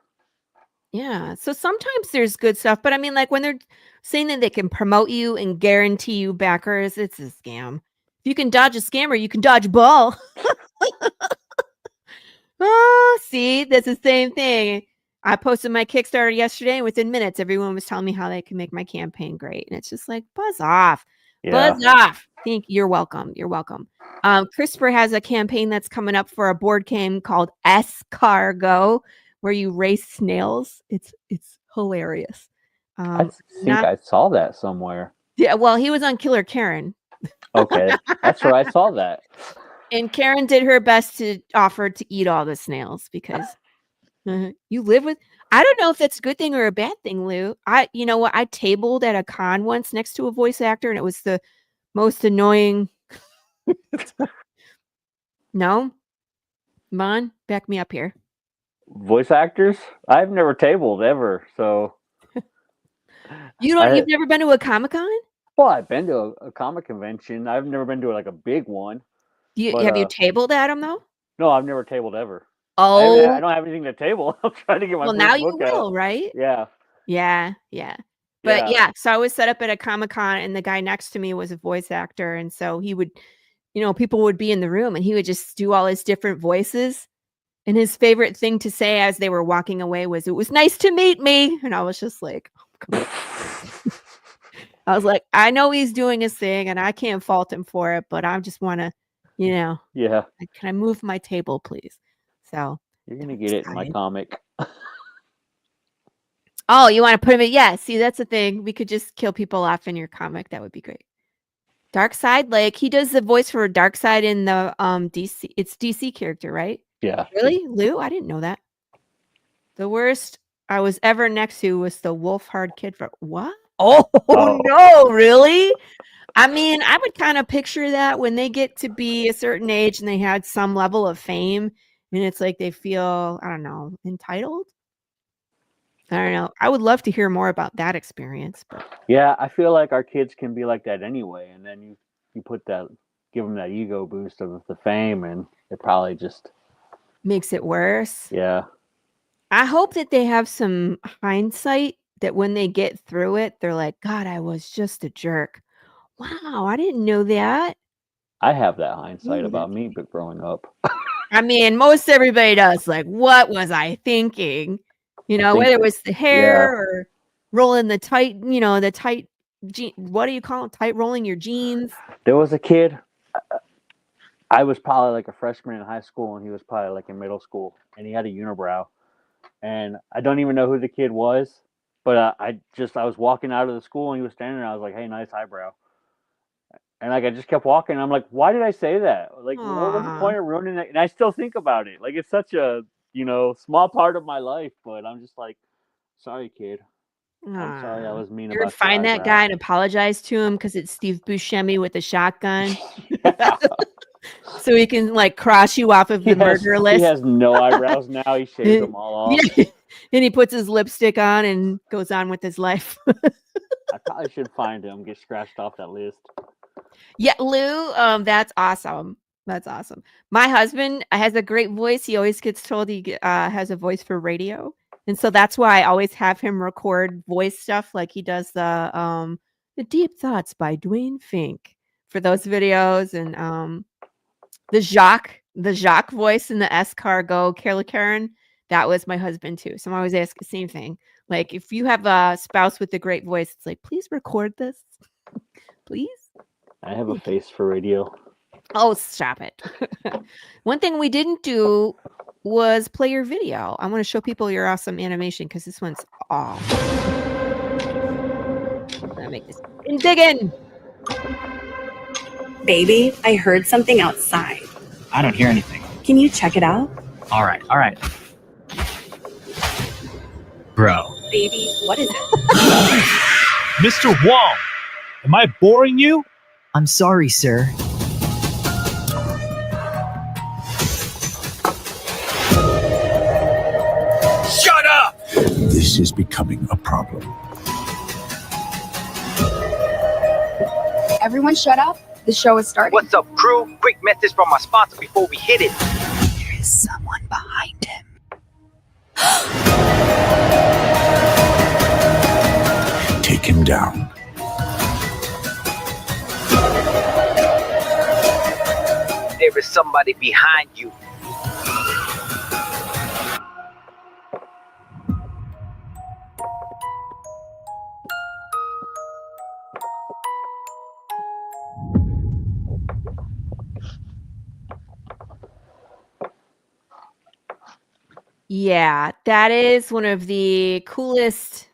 yeah, so sometimes there's good stuff, but I mean, like when they're saying that they can promote you and guarantee you backers, it's a scam. If you can dodge a scammer, you can dodge a ball. Oh, see, that's the same thing. I posted my Kickstarter yesterday, and within minutes, everyone was telling me how they can make my campaign great. And it's just like, buzz off. Yeah. Buzz off. You're welcome. You're welcome. Christopher has a campaign that's coming up for a board game called Escargot, where you race snails. It's hilarious. I think I saw that somewhere. Yeah, well, he was on Killer Karen. Okay, that's where I saw that. And Karen did her best to offer to eat all the snails because you live with. I don't know if that's a good thing or a bad thing, Lou. You know what? I tabled at a con once next to a voice actor, and it was the most annoying. No, Mon, back me up here. Voice actors? I've never tabled ever, so. You've never been to a Comic-Con? Well, I've been to a comic convention. I've never been to like a big one. Have you tabled at them though? No, I've never tabled ever. Oh, I don't have anything to table. I'm trying to get my well, first now you book will, out. right? Yeah. But yeah, so I was set up at a Comic-Con, and the guy next to me was a voice actor, and so he would, people would be in the room, and he would just do all his different voices. And his favorite thing to say as they were walking away was, "It was nice to meet me," and I was just like, oh, I was like, I know he's doing his thing, and I can't fault him for it, but I just want to, Yeah. Can I move my table, please? So you're gonna get it in my comic. Oh, you want to put him in? Yeah, see, that's the thing. We could just kill people off in your comic. That would be great. Darkseid, like he does the voice for Darkseid in the DC. It's DC character, right? Yeah. Really, Lou? I didn't know that. The worst I was ever next to was the Wolfhard kid for what? Oh no, really? I mean, I would kind of picture that when they get to be a certain age and they had some level of fame, and it's like they feel, I don't know, entitled. I don't know. I would love to hear more about that experience. But yeah, I feel like our kids can be like that anyway, and then you give them that ego boost of the fame, and it probably just makes it worse. Yeah. I hope that they have some hindsight that when they get through it, they're like, God, I was just a jerk. Wow, I didn't know that. I have that hindsight about me growing up. I mean, most everybody does. Like, what was I thinking? Whether it was the hair or rolling the tight what do you call it? Tight rolling your jeans? There was a kid. I was probably like a freshman in high school, and he was probably like in middle school, and he had a unibrow. And I don't even know who the kid was, but I was walking out of the school, and he was standing there. I was like, "Hey, nice eyebrow." And like I just kept walking. And I'm like, "Why did I say that? Like, what was the Aw. point of ruining that?" And I still think about it. Like, it's such a small part of my life, but I'm just like, "Sorry, kid. I'm sorry I Aw. was mean You're gonna about your find that eyebrow." guy and apologize to him because it's Steve Buscemi with a shotgun. Yeah. So he can like cross you off of the murder He list. has no eyebrows now. He shaves them all off. Yeah. And he puts his lipstick on and goes on with his life. I probably should find him, get scratched off that list. Yeah, Lou, that's awesome. That's awesome. My husband has a great voice. He always gets told he has a voice for radio. And so that's why I always have him record voice stuff like he does the Deep Thoughts by Dwayne Fink for those videos and the Jacques voice in the escargot Karen, that was my husband too. So I always ask the same thing. Like if you have a spouse with a great voice, it's like, please record this. Please. I have a face for radio. Oh, stop it. One thing we didn't do was play your video. I want to show people your awesome animation because this one's off. I'm gonna make this and dig in. Baby, I heard something outside. I don't hear anything. Can you check it out? All right. Bro. Baby, what is it? Mr. Wong, am I boring you? I'm sorry, sir. Shut up! This is becoming a problem. Everyone shut up. The show is starting. What's up, crew? Quick message from my sponsor before we hit it. There is someone behind him. Take him down. There is somebody behind you. Yeah, that is one of the coolest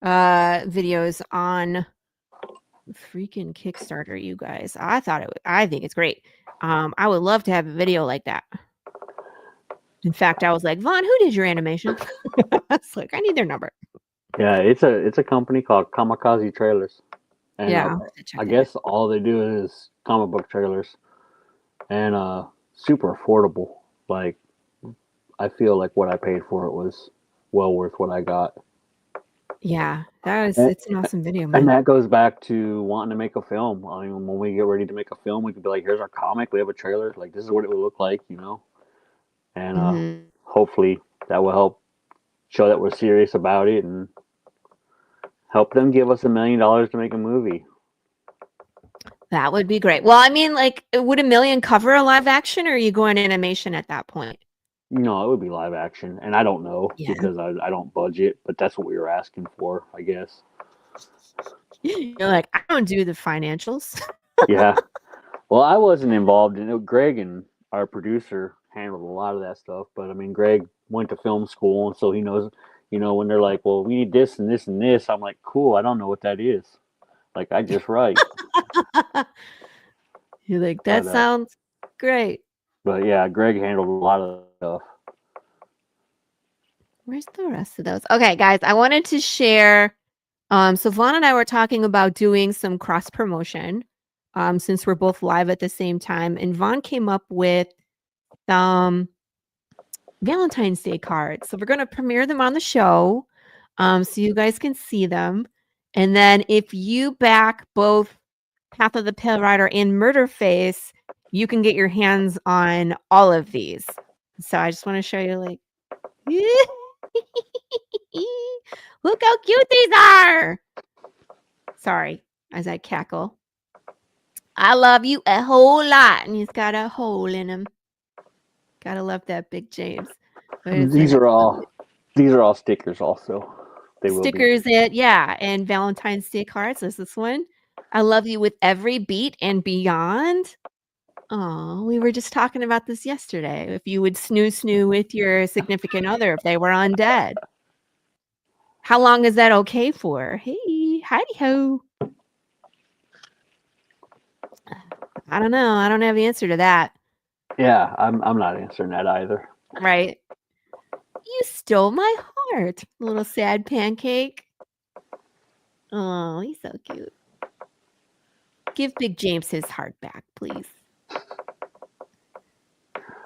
videos on freaking Kickstarter, you guys. I think it's great. I would love to have a video like that. In fact, I was like, Vaughn, who did your animation? I was like, I need their number. Yeah, it's a company called Kamikaze Trailers. And Yeah, I guess all they do is comic book trailers. And super affordable. Like, I feel like what I paid for it was well worth what I got. Yeah, it's an awesome video, man. And that goes back to wanting to make a film. I mean, when we get ready to make a film, we could be like, here's our comic, we have a trailer, like this is what it would look like, And hopefully that will help show that we're serious about it and help them give us $1 million to make a movie. That would be great. Well, I mean, like, would $1 million cover a live action, or are you going animation at that point? No, it would be live action, and I don't know because I don't budget, but that's what we were asking for, I guess. You're like, I don't do the financials. Yeah. Well, I wasn't involved in it. Greg and our producer handled a lot of that stuff, but I mean, Greg went to film school, and so he knows, when they're like, well, we need this and this and this, I'm like, cool, I don't know what that is. Like, I just write. You're like, that sounds great. But yeah, Greg handled a lot of stuff. Where's the rest of those? Okay, guys, I wanted to share. So Vaughn and I were talking about doing some cross promotion since we're both live at the same time. And Vaughn came up with some Valentine's Day cards. So we're going to premiere them on the show so you guys can see them. And then if you back both Path of the Pale Rider and Murderface, you can get your hands on all of these. So I just want to show you, like, look how cute these are. Sorry, as I cackle. I love you a whole lot. And he's got a hole in him. Gotta love that, Big James. These are all stickers also. They will be. Stickers and Valentine's Day cards. There's this one. I love you with every beat and beyond. Oh, we were just talking about this yesterday. If you would snoo with your significant other if they were undead. How long is that okay for? Hey, howdy ho. I don't know. I don't have the answer to that. Yeah, I'm not answering that either. Right. You stole my heart, little sad pancake. Oh, he's so cute. Give Big James his heart back, please.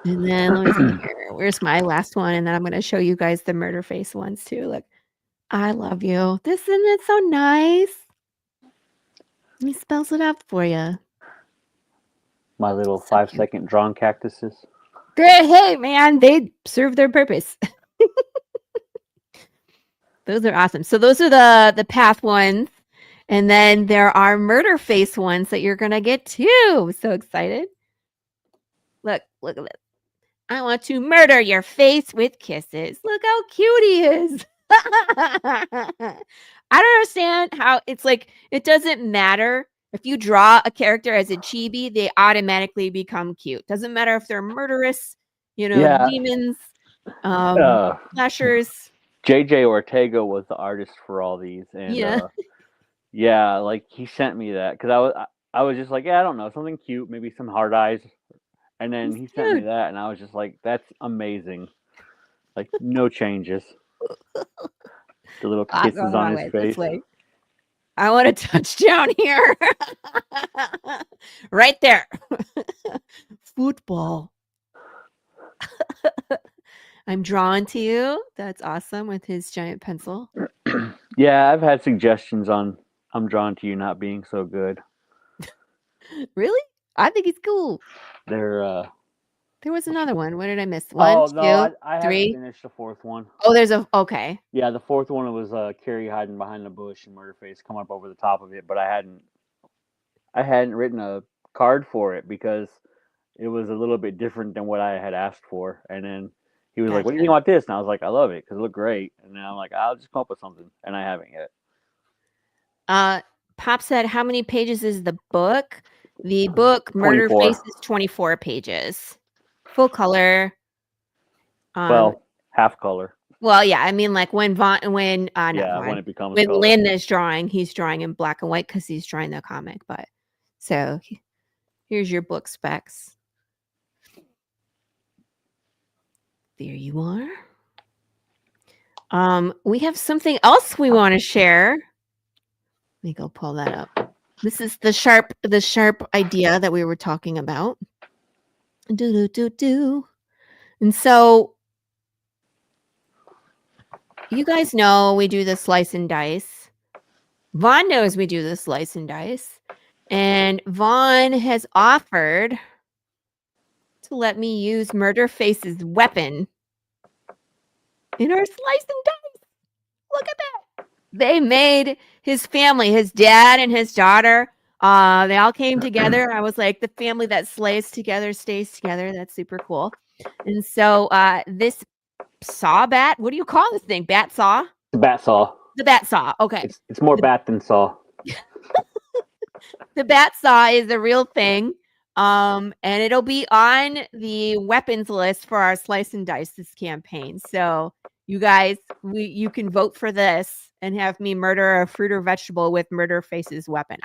And then let me see here. Where's my last one? And then I'm going to show you guys the Murderface ones too. Look, I love you. This isn't it so nice? He spells it out for you. My little 5-second drawn cactuses. Hey, man, they serve their purpose. Those are awesome. So those are the path ones. And then there are Murderface ones that you're going to get too. So excited. Look at this. I want to murder your face with kisses. Look how cute he is. I don't understand how it's like, it doesn't matter. If you draw a character as a chibi, they automatically become cute. Doesn't matter if they're murderous, demons, slashers. JJ Ortega was the artist for all these. And like he sent me that because I was just like, I don't know, something cute, maybe some hard eyes. And then he sent me that, and I was just like, that's amazing. Like, no changes. The little kisses on his face. I want to touch down here. Right there. Football. I'm drawn to you. That's awesome with his giant pencil. Yeah, I've had suggestions on I'm drawn to you not being so good. Really? I think he's cool. There was another one. What did I miss? One, two, I three. haven't finished the fourth one. Oh, okay. Yeah, the fourth one was Carrie hiding behind the bush and Murderface come up over the top of it, but I hadn't written a card for it because it was a little bit different than what I had asked for. And then he was like, "What do you think about this?" And I was like, "I love it because it looked great." And then I'm like, "I'll just come up with something," and I haven't yet. Pop said, "How many pages is the book?" The book Murderface is 24 pages. Full color. Half color. Well, yeah, I mean, like when when it becomes when color. Lynn is drawing, he's drawing in black and white because he's drawing the comic. But so here's your book specs. There you are. We have something else we want to share. Let me go pull that up. This is the sharp idea that we were talking about. And so you guys know we do the slice and dice. Vaughn knows we do the slice and dice. And Vaughn has offered to let me use Murderface's weapon in our slice and dice. Look at that. They made his family, his dad and his daughter. They all came together. I was like, the family that slays together stays together. That's super cool. And so this saw bat, what do you call this thing? Bat saw? The bat saw. The bat saw. Okay. It's more bat than saw. The bat saw is the real thing. And it'll be on the weapons list for our slice and dice this campaign. So you guys, you can vote for this and have me murder a fruit or vegetable with Murderface's weapon.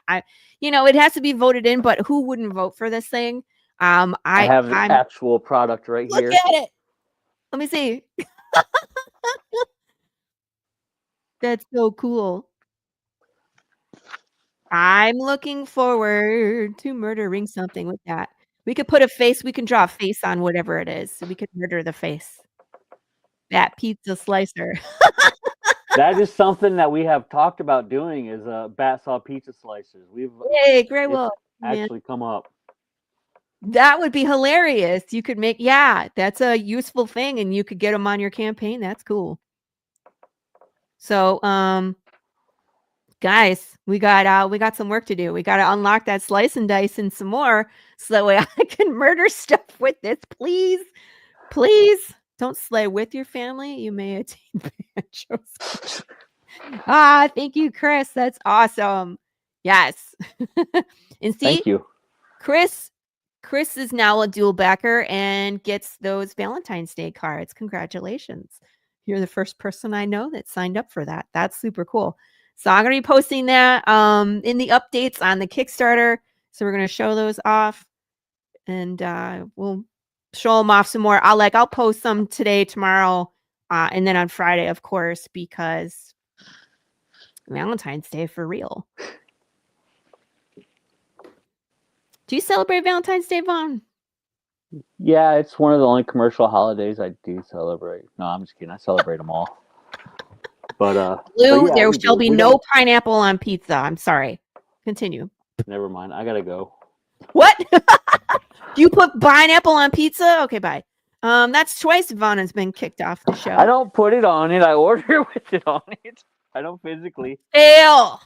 It has to be voted in, but who wouldn't vote for this thing? I have the actual product right here. Look at it. Let me see. That's so cool. I'm looking forward to murdering something with that. We could put a face. We can draw a face on whatever it is. So we could murder the face. That pizza slicer. That is something that we have talked about doing is bat saw pizza slicers. Great will actually come up. That would be hilarious. You could make, that's a useful thing, and you could get them on your campaign. That's cool. So, guys, we got some work to do. We got to unlock that slice and dice and some more, so that way I can murder stuff with this. Please don't slay with your family. You may attain banjos. Thank you, Chris. That's awesome. Yes. And see, Thank you. Chris is now a dual backer and gets those Valentine's Day cards. Congratulations. You're the first person I know that signed up for that. That's super cool. So I'm going to be posting that in the updates on the Kickstarter. So we're going to show those off and we'll show them off some more. I'll post some today, tomorrow, and then on Friday, of course, because Valentine's Day for real. Do you celebrate Valentine's Day, Vaughn? Yeah, it's one of the only commercial holidays I do celebrate. No, I'm just kidding. I celebrate them all. But Lou, yeah, there we shall do. be We no don't- pineapple on pizza. I'm sorry. Continue. Never mind. I gotta go. What? You put pineapple on pizza? Okay, bye. That's twice Vaughn has been kicked off the show. I don't put it on it. I order with it on it. I don't physically. Fail.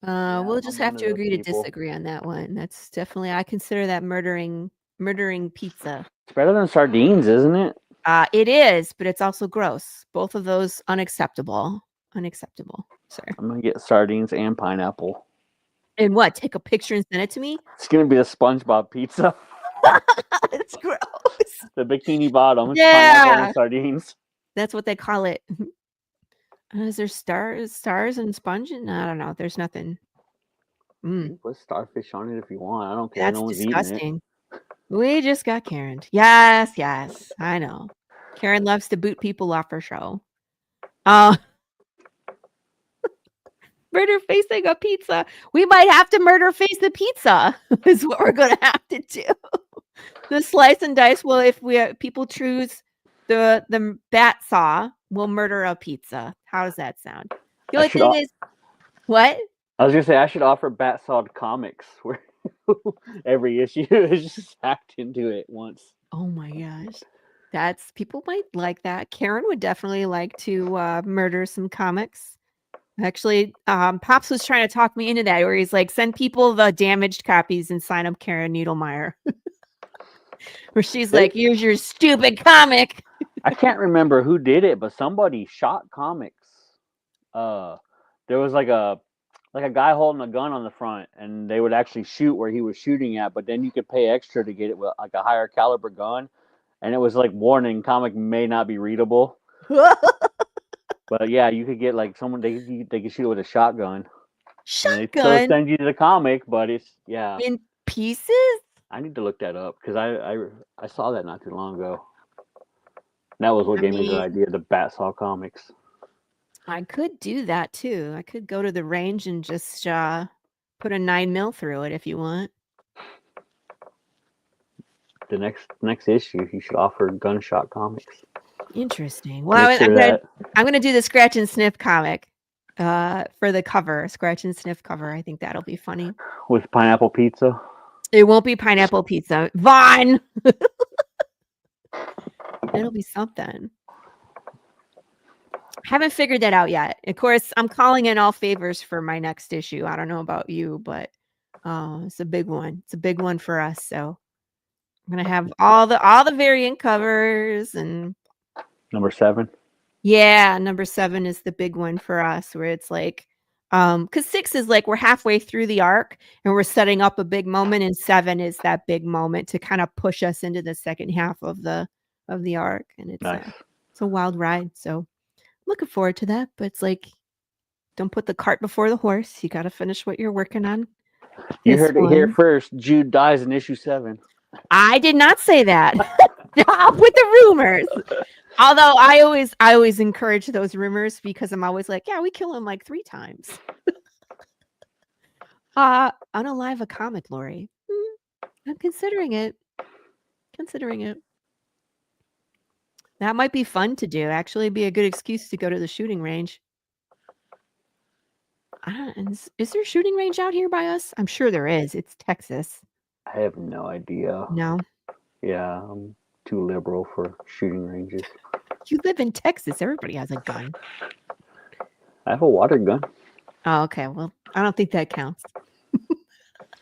We'll just I'm have one to of those agree to people. disagree on that one. That's definitely, I consider that murdering pizza. It's better than sardines, isn't it? It is, but it's also gross. Both of those unacceptable. Sorry. I'm gonna get sardines and pineapple. And what? Take a picture and send it to me? It's gonna be the SpongeBob pizza. It's gross. The bikini bottom. It's Yeah. pineapple and sardines. That's what they call it. Is there stars and sponge? I don't know. There's nothing. You put starfish on it if you want. I don't care. That's No one's disgusting. We just got Karen. Yes, I know. Karen loves to boot people off her show. Murderfacing a pizza. We might have to murderface the pizza. Is what we're gonna have to do. The slice and dice. Well, if people choose the bat saw, we'll murder a pizza. How does that sound? The only thing is, what? I was gonna say I should offer bat sawed comics where every issue is just hacked into it once. Oh my gosh. People might like that. Karen would definitely like to murder some comics. Actually, Pops was trying to talk me into that, where he's like, send people the damaged copies and sign up Karen Needlemeyer. Where she's like, here's your stupid comic. I can't remember who did it, but somebody shot comics. There was like a guy holding a gun on the front, and they would actually shoot where he was shooting at, but then you could pay extra to get it with like a higher caliber gun, and it was like warning, comic may not be readable. But yeah, you could get like someone they could shoot it with a shotgun. Shotgun. And they still send you the comic, but it's in pieces. I need to look that up because I saw that not too long ago. That was what gave me the idea, the bat saw comics. I could do that too. I could go to the range and just put a 9mm through it if you want. The next issue, you should offer gunshot comics. Interesting. Well, I'm gonna do the scratch and sniff comic for the cover, scratch and sniff cover. I think that'll be funny. With pineapple pizza. It won't be pineapple pizza, Vaughn. It'll be something. Haven't figured that out yet. Of course, I'm calling in all favors for my next issue. I don't know about you, but it's a big one. It's a big one for us. So I'm gonna have all the variant covers and number 7. Yeah, number 7 is the big one for us, where it's like, because 6 is like we're halfway through the arc and we're setting up a big moment, and 7 is that big moment to kind of push us into the second half of the arc, and it's nice. It's a wild ride. So looking forward to that. But it's like, don't put the cart before the horse. You got to finish what you're working on. You heard it here first. Jude dies in issue 7. I did not say that. With the rumors. Although I always encourage those rumors because I'm always like, yeah, we kill him like 3 times. Unalive a comic, Laurie. I'm considering it. That might be fun to do. Actually, be a good excuse to go to the shooting range. Is there a shooting range out here by us? I'm sure there is. It's Texas. I have no idea. No. Yeah, I'm too liberal for shooting ranges. You live in Texas. Everybody has a gun. I have a water gun. Oh, okay. Well, I don't think that counts.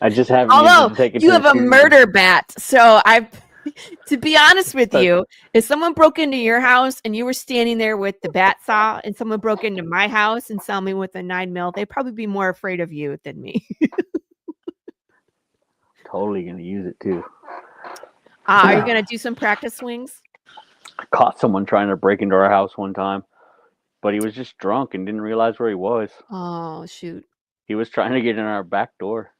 I just haven't. Although you have a murder bat, so To be honest with you, if someone broke into your house and you were standing there with the bat saw and someone broke into my house and saw me with a 9mm, they'd probably be more afraid of you than me. Totally gonna use it too. Are you going to do some practice swings? I caught someone trying to break into our house one time, but he was just drunk and didn't realize where he was. Oh, shoot. He was trying to get in our back door.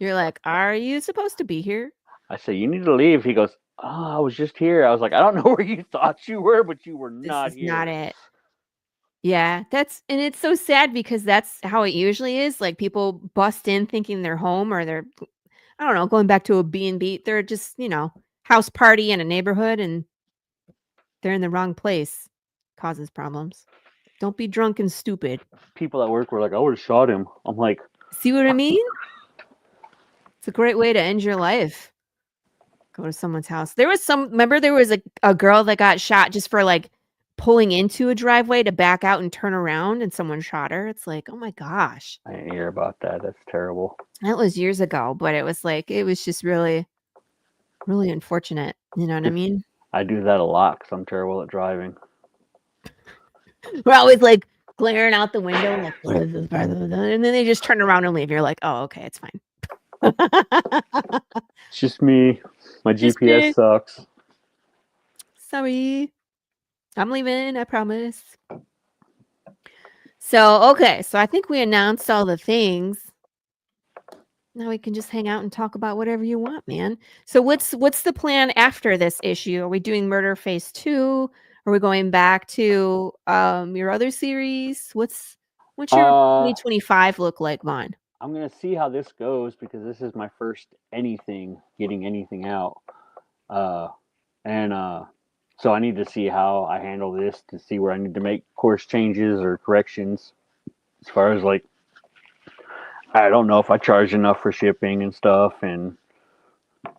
You're like, are you supposed to be here? I said, you need to leave. He goes, oh, I was just here. I was like, I don't know where you thought you were, but you were not This is here. not it. Yeah, and it's so sad because that's how it usually is. Like people bust in thinking they're home or they're, I don't know, going back to a B&B. They're just, house party in a neighborhood and they're in the wrong place. Causes problems. Don't be drunk and stupid. People at work were like, I would have shot him. I'm like, see what I mean? It's a great way to end your life. Go to someone's house. Remember there was a girl that got shot just for like pulling into a driveway to back out and turn around and someone shot her. It's like, oh my gosh. I didn't hear about that. That's terrible. That was years ago, but it was just really, really unfortunate. You know what I mean? I do that a lot because I'm terrible at driving. We're always like glaring out the window, like, what is this? And then they just turn around and leave. You're like, oh, okay, it's fine. It's just me. My Just GPS me. sucks. Sorry. I'm leaving, I promise. So, okay. So I think we announced all the things. Now we can just hang out and talk about whatever you want, man. So what's the plan after this issue? Are we doing Murderface 2? Are we going back to your other series? What's your 2025 look like, Vaughn? I'm going to see how this goes because this is my first getting anything out. So I need to see how I handle this to see where I need to make course changes or corrections. As far as like, I don't know if I charge enough for shipping and stuff. And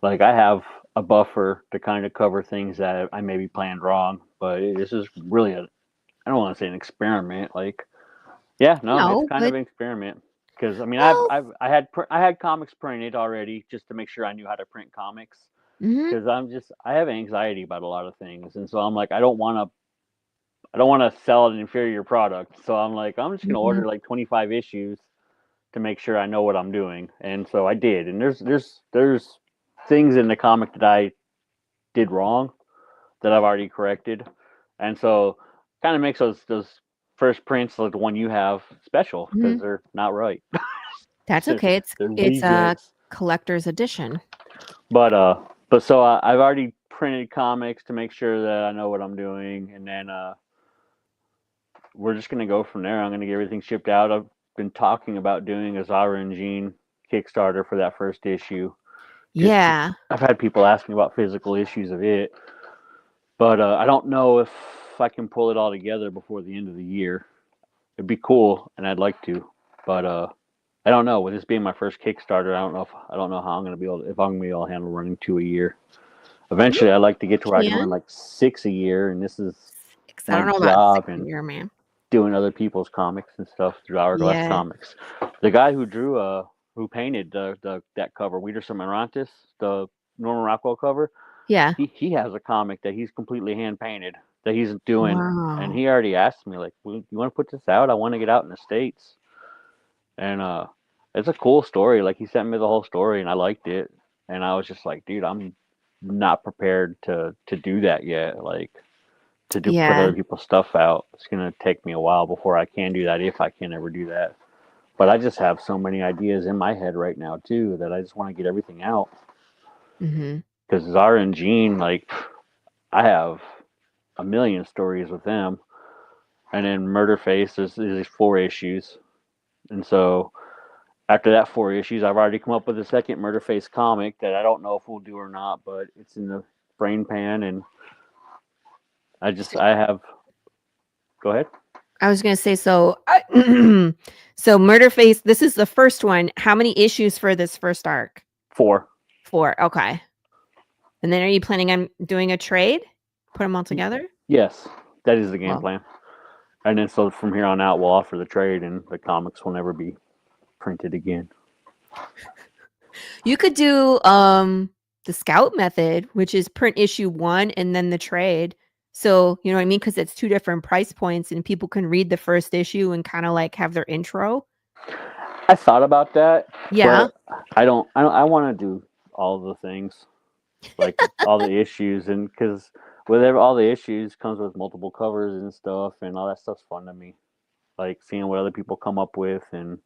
like I have a buffer to kind of cover things that I maybe planned wrong. But this is really I don't want to say an experiment. Like, yeah, no, it's kind of an experiment. Because I mean, I had comics printed already just to make sure I knew how to print comics. Because I have anxiety about a lot of things, and so I'm like, I don't want to sell an inferior product. So I'm like, I'm just gonna order like 25 issues to make sure I know what I'm doing. And so I did. And there's things in the comic that I did wrong that I've already corrected, and so kind of makes those first prints like the one you have special because they're not right. That's okay. It's a collector's edition. But so I've already printed comics to make sure that I know what I'm doing, and then we're just gonna go from there. I'm gonna get everything shipped out. I've been talking about doing a Zara and Jean Kickstarter for that first issue. Yeah, I've had people ask me about physical issues of it, but I don't know if I can pull it all together before the end of the year. It'd be cool, and I'd like to, but I don't know. With this being my first Kickstarter, I don't know how I'm gonna be able to handle running 2 a year. Eventually, I'd like to get to where I can run like 6 a year, and this is I don't know job about 6 a year, man. Doing other people's comics and stuff through Hourglass Comics. The guy who painted that cover, Wiedersam Arantes, the Norman Rockwell cover. Yeah, he has a comic that he's completely hand painted that he's doing, wow. And he already asked me like, well, you want to put this out? I want to get out in the States, and it's a cool story. Like he sent me the whole story, and I liked it, and I was just like, dude, I'm not prepared to do that yet. Like to put other people's stuff out. It's gonna take me a while before I can do that, if I can ever do that. But I just have so many ideas in my head right now too that I just want to get everything out. Because Zara and Jean, like I have a million stories with them, and then Murderface is 4 issues, and so after that 4 issues, I've already come up with a second Murderface comic that I don't know if we'll do or not, but it's in the brain pan, and I have. Go ahead. I was gonna say so. So Murderface. This is the first one. How many issues for this first arc? 4. 4. Okay. And then, are you planning on doing a trade? Put them all together? Yes, that is the game plan. And then so from here on out, we'll offer the trade, and the comics will never be printed again. You could do the scout method, which is print issue 1 and then the trade. So, you know what I mean? Because it's 2 different price points and people can read the first issue and kind of like have their intro. I thought about that. Yeah. But I want to do all the things, like all the issues, and because with all the issues comes with multiple covers and stuff, and all that stuff's fun to me. Like seeing what other people come up with, and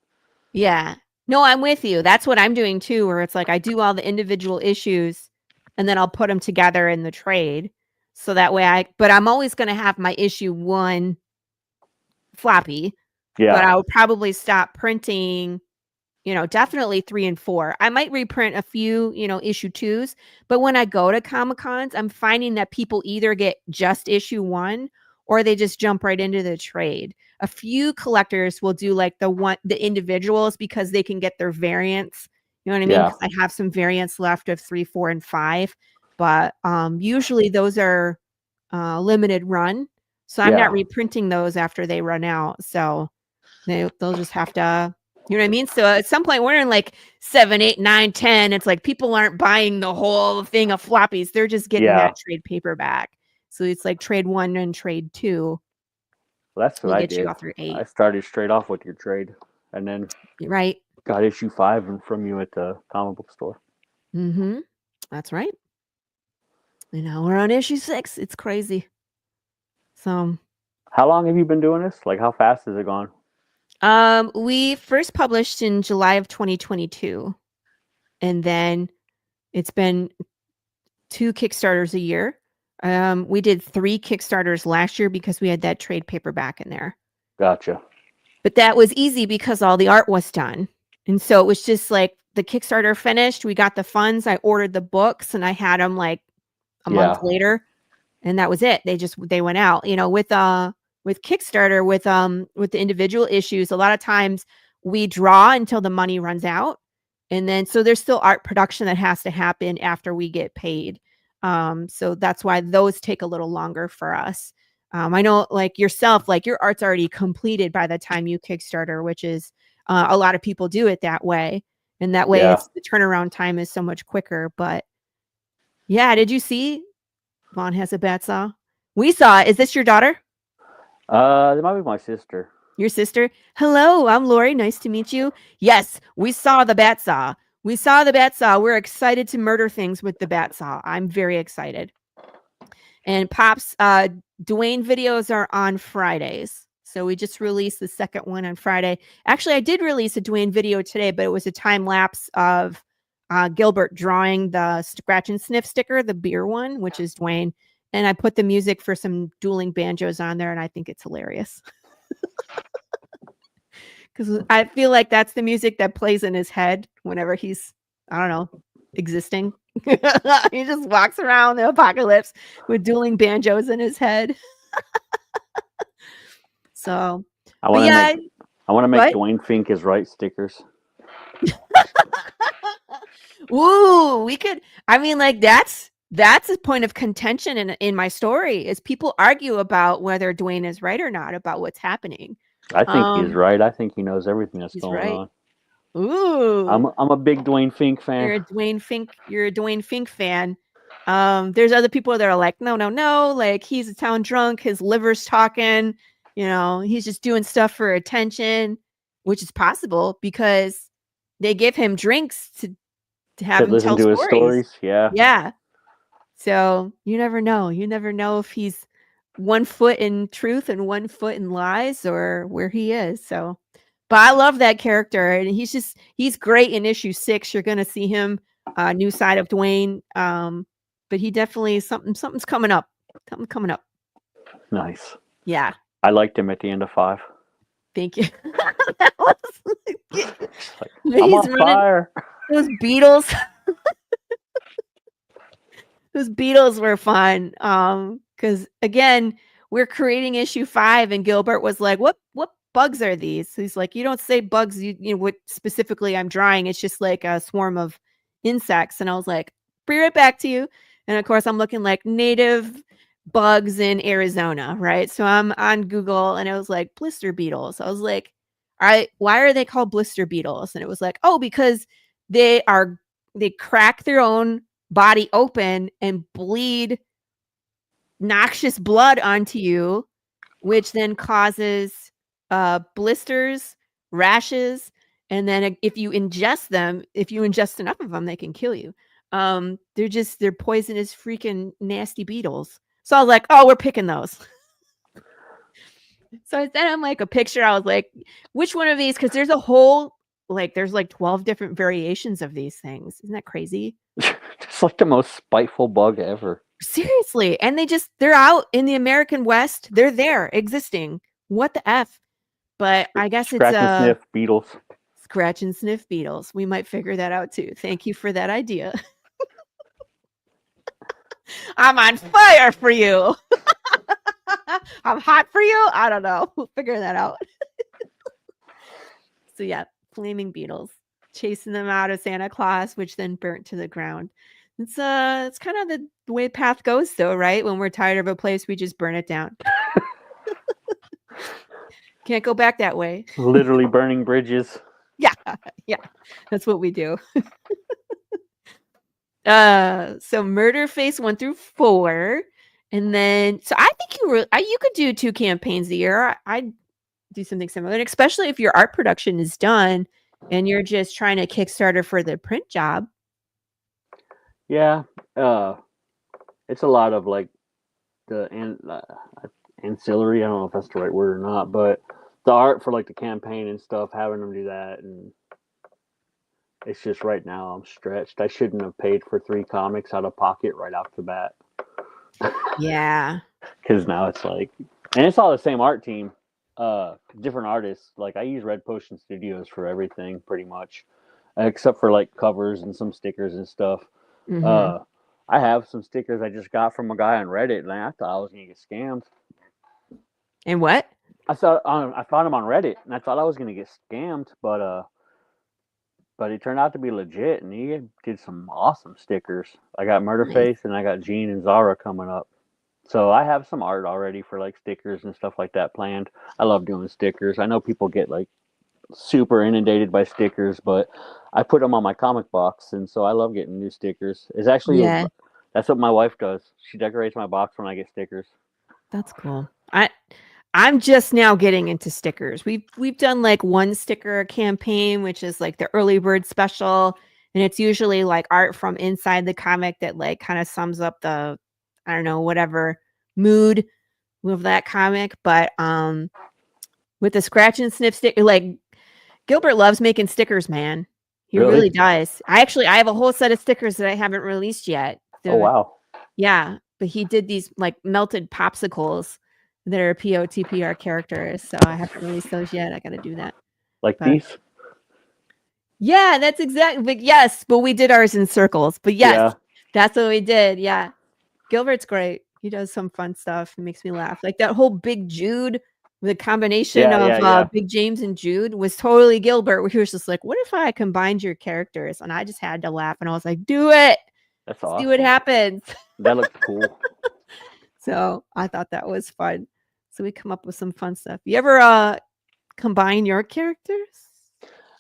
Yeah. No, I'm with you. That's what I'm doing too, where it's like I do all the individual issues and then I'll put them together in the trade. So that way but I'm always going to have my issue 1 floppy, but yeah, I'll probably stop printing, you know, definitely 3 and 4. I might reprint a few, you know, issue 2s, but when I go to Comic-Cons, I'm finding that people either get just issue 1 or they just jump right into the trade. A few collectors will do like the individuals because they can get their variants. You know what I mean? yeah, Because I have some variants left of 3, 4, and 5, but usually those are limited run, so I'm not yeah, reprinting those after they run out. So they'll just have to. You know what I mean? So at some point we're in like 7, 8, 9, 10. It's like people aren't buying the whole thing of floppies. They're just getting yeah. that trade paperback. So it's like trade 1 and trade 2 Well, that's what will I get you did. all through I 8. started straight off with your trade, and then Right. got issue 5 from you at the comic book store. Mm-hmm. That's right. And now we're on issue 6. It's crazy. So How long have you been doing this? Like, how fast has it gone? we first published in July of 2022, and then it's been 2 Kickstarters a year. We did 3 Kickstarters last year because we had that trade paperback in there. Gotcha. But that was easy because all the art was done. And so it was just like the Kickstarter finished, we got the funds, I ordered the books, and I had them like a month later, and that was it. They went out. You know, with Kickstarter, with the individual issues, a lot of times we draw until the money runs out. And then so there's still art production that has to happen after we get paid. So that's why those take a little longer for us. I know like yourself, like your art's already completed by the time you Kickstarter, which is a lot of people do it that way. And that way it's the turnaround time is so much quicker. But yeah, did you see Vaughn has a bat saw? We saw it. Is this your daughter? That might be my sister. Your sister? Hello, I'm Laurie. Nice to meet you. Yes, we saw the bat saw. We saw the bat saw. We're excited to murder things with the bat saw. I'm very excited. And Pop's Dwayne videos are on Fridays. So we just released the second one on Friday. Actually, I did release a Dwayne video today, but it was a time lapse of Gilbert drawing the scratch and sniff sticker, the beer one, which is Dwayne. And I put the music for some dueling banjos on there, and I think it's hilarious. Because I feel like that's the music that plays in his head whenever he's, I don't know, existing. He just walks around the apocalypse with dueling banjos in his head. So, I want to make Dwayne Fink his right stickers. Ooh, we could. I mean, like that's a point of contention in my story. Is people argue about whether Dwayne is right or not about what's happening. I think he's right. I think he knows everything that's going on. Ooh, I'm a big Dwayne Fink fan. You're a Dwayne Fink fan. There's other people that are like, no, like he's a town drunk, his liver's talking, you know, he's just doing stuff for attention, which is possible because they give him drinks to have him listen tell to his stories. Yeah. So you never know. You never know if he's 1 foot in truth and 1 foot in lies or where he is. So, but I love that character, and he's great in issue 6. You're going to see him, new side of Dwayne. But he definitely something's coming up. Something coming up. Nice. Yeah. I liked him at the end of 5. Thank you. I'm on fire. Those Beatles. Those Beatles were fun. Because again, we're creating issue 5, and Gilbert was like, "What bugs are these?" He's like, "You don't say bugs. You know what specifically I'm drawing. It's just like a swarm of insects." And I was like, "Bring it back to you." And of course, I'm looking like native bugs in Arizona, right? So I'm on Google, and it was like blister beetles. I was like, "All right, why are they called blister beetles?" And it was like, "Oh, because they crack their own body open and bleed noxious blood onto you, which then causes blisters, rashes, and then if you ingest enough of them, they can kill you. They're poisonous, freaking nasty beetles. So I was like, oh, we're picking those. So I sent him like a picture. I was like, which one of these? Because there's a whole there's like 12 different variations of these things. Isn't that crazy? It's like the most spiteful bug ever. Seriously. And they're out in the American West. They're there existing. What the F? But I guess Scratch and sniff beetles. Scratch and sniff beetles. We might figure that out too. Thank you for that idea. I'm on fire for you. I'm hot for you. I don't know. We'll figure that out. So yeah, flaming beetles, chasing them out of Santa Claus, which then burnt to the ground. It's kind of the way path goes though, right? When we're tired of a place, we just burn it down. Can't go back that way. Literally burning bridges. Yeah. That's what we do. So Murderface 1 through 4. And then, so I think you could do 2 campaigns a year. I'd do something similar, and especially if your art production is done and you're just trying to Kickstarter for the print job. Yeah, it's a lot of like the ancillary. I don't know if that's the right word or not, but the art for like the campaign and stuff, having them do that, and it's just right now I'm stretched. I shouldn't have paid for 3 comics out of pocket right off the bat. Yeah. Because now it's like, and it's all the same art team, different artists. Like I use Red Potion Studios for everything pretty much, except for like covers and some stickers and stuff. Mm-hmm. I have some stickers I just got from a guy on Reddit, and I thought I was gonna get scammed. And what? I found him on Reddit, and I thought I was gonna get scammed, but he turned out to be legit, and he did some awesome stickers. I got Murderface, and I got Jean and Zara coming up. So I have some art already for like stickers and stuff like that planned. I love doing stickers. I know people get like super inundated by stickers, but I put them on my comic box, and so I love getting new stickers. It's actually that's what my wife does. She decorates my box when I get stickers. That's cool. I'm just now getting into stickers. We've done like 1 sticker campaign, which is like the early bird special, and it's usually like art from inside the comic that like kind of sums up the, I don't know, whatever mood of that comic. But with the scratch and sniff sticker, like Gilbert loves making stickers, man. He really does. I have a whole set of stickers that I haven't released yet. Oh wow. Yeah, but he did these like melted popsicles that are POTPR characters, so I haven't released those yet. I got to do that. Like these? Yeah, that's exactly. But yes, but we did ours in circles. But yes, that's what we did. Yeah, Gilbert's great. He does some fun stuff. It makes me laugh. Like that whole Big Jude, the combination of Big James and Jude was totally Gilbert. Where he was just like, "What if I combined your characters?" And I just had to laugh, and I was like, "Do it! That's awesome. See what happens." That looks cool. So I thought that was fun. So we come up with some fun stuff. You ever combine your characters?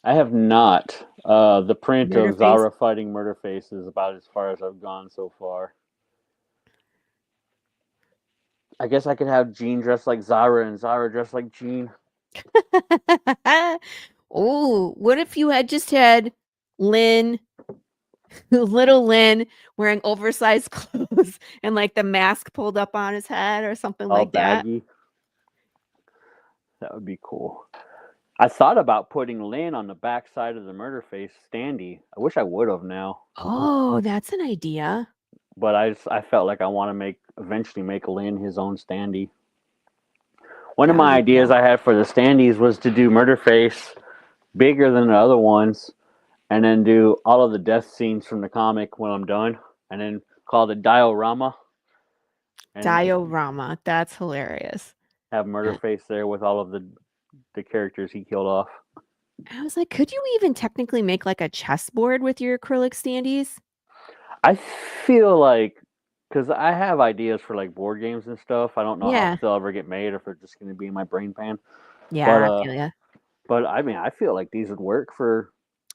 I have not. The print of Zara fighting Murderface is about as far as I've gone so far. I guess I could have Jean dressed like Zara and Zara dressed like Jean. Oh, what if you had just had Lynn, little Lynn, wearing oversized clothes and like the mask pulled up on his head or something like baggy. That would be cool. I thought about putting Lynn on the back side of the Murderface standee. I wish I would have now. Oh, that's an idea. But I felt like I want to eventually make Lynn his own standee. One of my ideas I had for the standees was to do Murderface bigger than the other ones, and then do all of the death scenes from the comic when I'm done, and then call it Diorama. Diorama, that's hilarious. Have Murderface there with all of the characters he killed off. I was like, could you even technically make like a chessboard with your acrylic standees? I feel like, because I have ideas for like board games and stuff. I don't know if they'll ever get made, or if they're just going to be in my brain pan. Yeah, I feel ya. But I mean, I feel like these would work for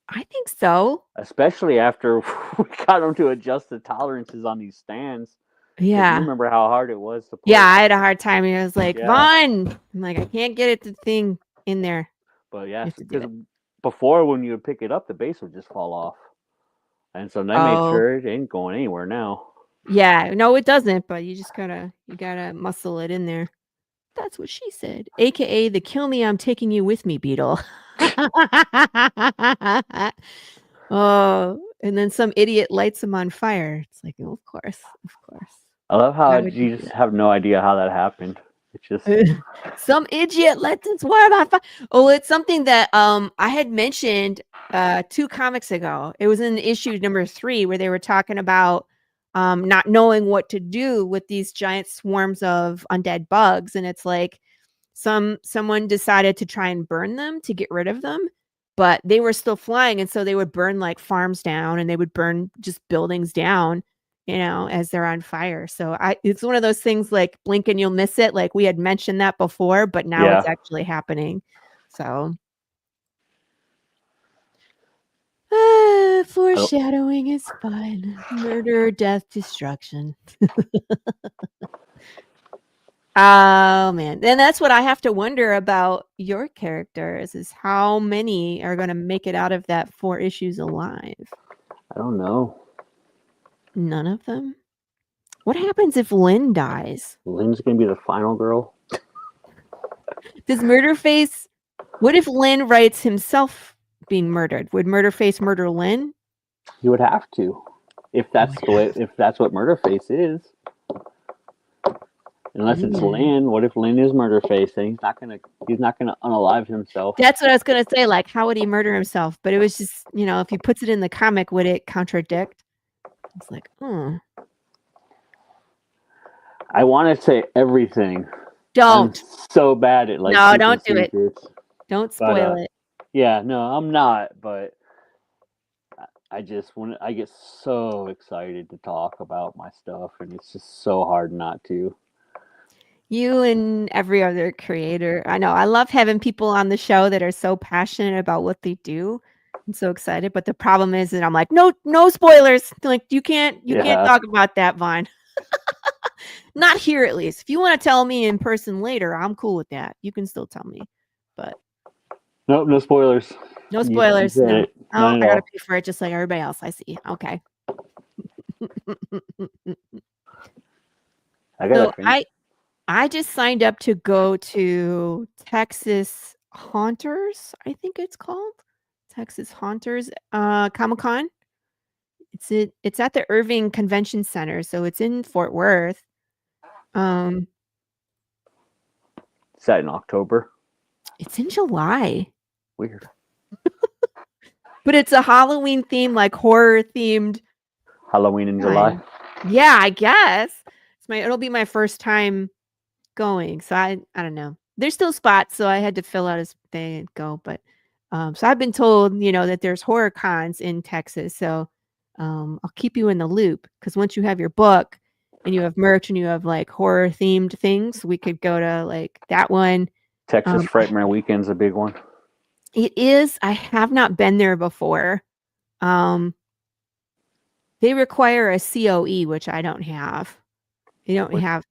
I think so. Especially after we got them to adjust the tolerances on these stands. Because you Yeah. remember how hard it was to put. Yeah, I had a hard time. I was like, Yeah. Vaughn. I'm like, I can't get it the thing in there. But You yeah, have to do because it. before when you would pick it up, the base would just fall off. And so they made Oh. sure it ain't going anywhere now. Yeah, no, it doesn't, but you gotta muscle it in there. That's what she said. AKA the kill me, I'm taking you with me, Beetle. Oh, and then some idiot lights him on fire. It's like, oh, of course, of course. I love how Why would you you do just have no idea how that happened. It's just some idiot lights his wire on fire. Oh, it's something that I had mentioned 2 comics ago. It was in issue number 3 where they were talking about not knowing what to do with these giant swarms of undead bugs, and it's like someone decided to try and burn them to get rid of them, but they were still flying, and so they would burn like farms down, and they would burn just buildings down, as they're on fire. So it's one of those things like blink and you'll miss it. Like we had mentioned that before, but now it's actually happening. So foreshadowing is fun. Murder, death, destruction. Oh man. And that's what I have to wonder about your characters is how many are going to make it out of that 4 issues alive? I don't know. None of them? What happens if Lynn dies? Lynn's gonna be the final girl. Does Murderface, what if Lynn writes himself being murdered? Would Murderface murder Lynn? He would have to. If that's the way, if that's what Murderface is. Unless it's Lynn. What if Lynn is Murderface? Then he's not gonna unalive himself. That's what I was gonna say. Like, how would he murder himself? But it was just, if he puts it in the comic, would it contradict? It's like, I want to say everything. Don't. I'm so bad at No, don't do it. Don't spoil it. Yeah, no, I'm not. But I get so excited to talk about my stuff, and it's just so hard not to. You and every other creator. I know. I love having people on the show that are so passionate about what they do. I'm so excited. But the problem is that I'm like, no spoilers. Like you can't talk about that, Vaughn. Not here at least. If you want to tell me in person later, I'm cool with that. You can still tell me. But nope, no spoilers. No spoilers. No. I gotta pay for it just like everybody else. I see. Okay. I just signed up to go to Texas Haunters, I think it's called. Texas Haunters Comic-Con. It's at the Irving Convention Center, so it's in Fort Worth. Is that in October? It's in July. Weird. But it's a Halloween theme, like horror themed. Halloween in July. Yeah, I guess. It'll be my first time going. So I don't know. There's still spots, so I had to fill out his thing and go. But so I've been told, that there's horror cons in Texas. So I'll keep you in the loop because once you have your book and you have merch and you have like horror themed things, we could go to like that one. Texas Frightmare Weekend's a big one. It is. I have not been there before. They require a COE, which I don't have. They don't have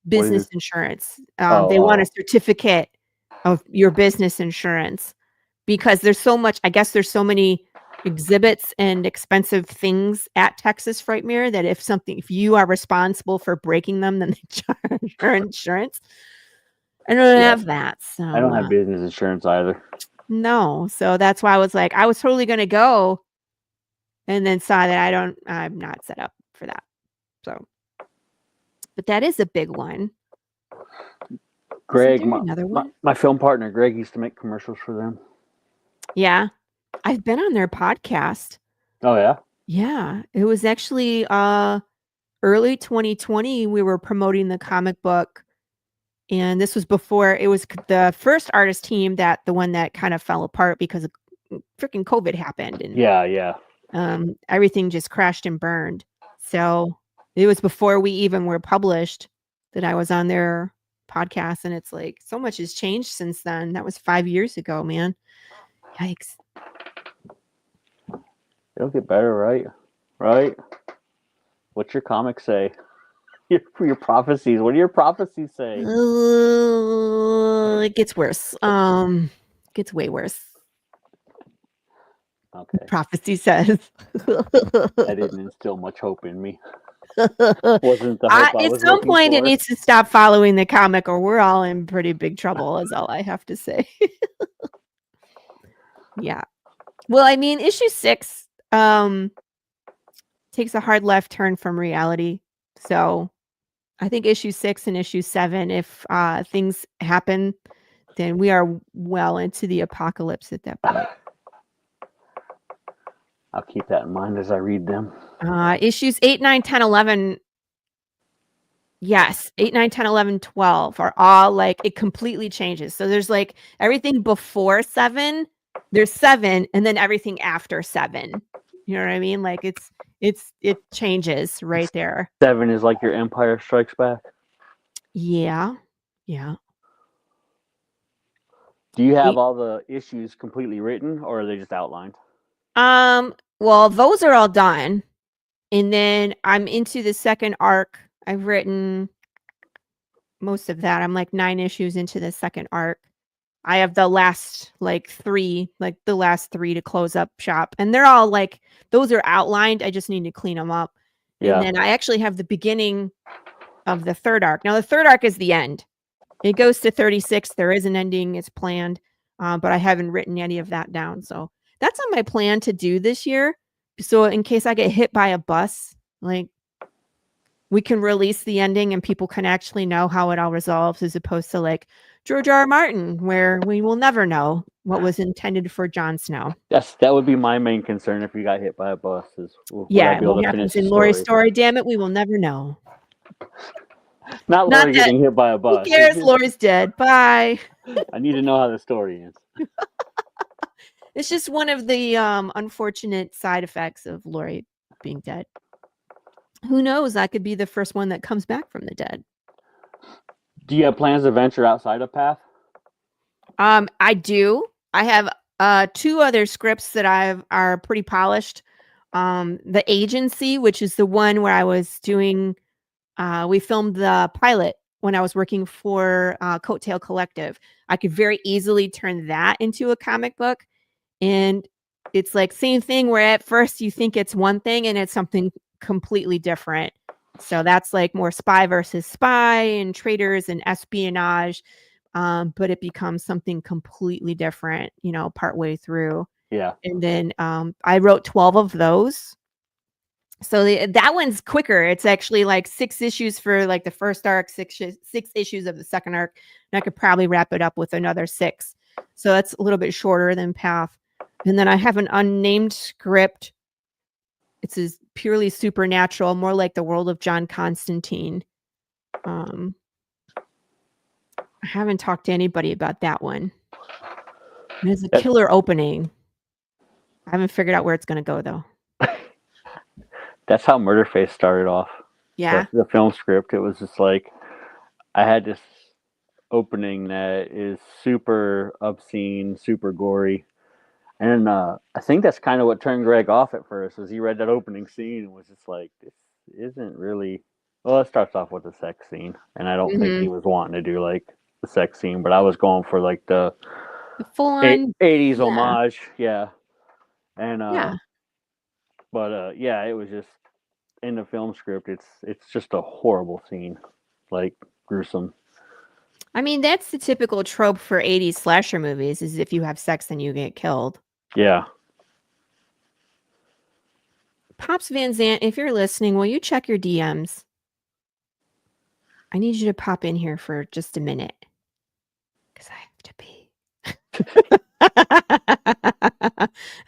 business insurance. They want a certificate of your business insurance because there's so much. I guess there's so many exhibits and expensive things at Texas Frightmare that if you are responsible for breaking them, then they charge your insurance. I don't have that. So I don't have business insurance either. No. So that's why I was like, I was totally going to go and then saw that I'm not set up for that. So, but that is a big one. Greg, my film partner, Greg used to make commercials for them. Yeah. I've been on their podcast. Oh, yeah? Yeah. It was actually early 2020. We were promoting the comic book. And this was before it was the first artist team the one that kind of fell apart because of freaking COVID happened. And yeah. Everything just crashed and burned. So it was before we even were published that I was on their podcast. And it's like so much has changed since then. That was 5 years ago, man. Yikes. It'll get better, right? Right? What's your comic say? Your prophecies. What do your prophecies say? It gets worse. Gets way worse. Okay. Prophecy says. That didn't instill much hope in me. Wasn't the hope I At was some looking point, it for. needs to stop following the comic, or we're all in pretty big trouble. Is all I have to say. Yeah. Well, I mean, issue 6 takes a hard left turn from reality. So I think issue 6 and issue 7, if things happen, then we are well into the apocalypse at that point. I'll keep that in mind as I read them. Issues 8, 9, 10, 11. Yes, 8, 9, 10, 11, 12 are all like, it completely changes. So there's like everything before 7, there's 7, and then everything after 7. You know what I mean? Like it changes right there. 7 is like your Empire Strikes Back. Yeah. Yeah. Do you have all the issues completely written, or are they just outlined? Well, those are all done. And then I'm into the second arc. I've written most of that. I'm like 9 issues into the second arc. I have the last like 3 to close up shop. And they're all like, those are outlined. I just need to clean them up. Yeah. And then I actually have the beginning of the third arc. Now the third arc is the end. It goes to 36. There is an ending. It's planned. But I haven't written any of that down. So that's on my plan to do this year. So in case I get hit by a bus, like we can release the ending and people can actually know how it all resolves, as opposed to like George R. R. Martin, where we will never know what was intended for Jon Snow. That would be my main concern if you got hit by a bus. Is Yeah, what happens in Laurie's story? Damn it, we will never know. Not Laurie getting hit by a bus. Who cares? Laurie's dead. Bye. I need to know how the story ends. It's just one of the unfortunate side effects of Laurie being dead. Who knows? I could be the first one that comes back from the dead. Do you have plans to venture outside of Path? I do. I have 2 other scripts that are pretty polished. The Agency, which is the one where I was doing, we filmed the pilot when I was working for Coattail Collective. I could very easily turn that into a comic book. And it's like same thing where at first you think it's one thing and it's something completely different. So that's like more spy versus spy and traitors and espionage. But it becomes something completely different, partway through. Yeah. And then I wrote 12 of those. So that one's quicker. It's actually like 6 issues for like the first arc, 6 issues of the second arc. And I could probably wrap it up with another 6. So that's a little bit shorter than Path. And then I have an unnamed script. It's purely supernatural, more like the world of John Constantine. I haven't talked to anybody about that one. There's a killer opening. I haven't figured out where it's going to go, though. That's how Murderface started off. Yeah. The film script. It was just like, I had this opening that is super obscene, super gory. And I think that's kind of what turned Greg off at first, was he read that opening scene and was just like, this isn't really... Well, it starts off with a sex scene. And I don't think he was wanting to do like the sex scene, but I was going for like the full-on 80s homage. Yeah. And but yeah, it was just in the film script, it's just a horrible scene. Like gruesome. I mean, that's the typical trope for 80s slasher movies, is if you have sex then you get killed. Yeah. Pops Van Zant, if you're listening, will you check your DMs? I need you to pop in here for just a minute. Because I have to pee.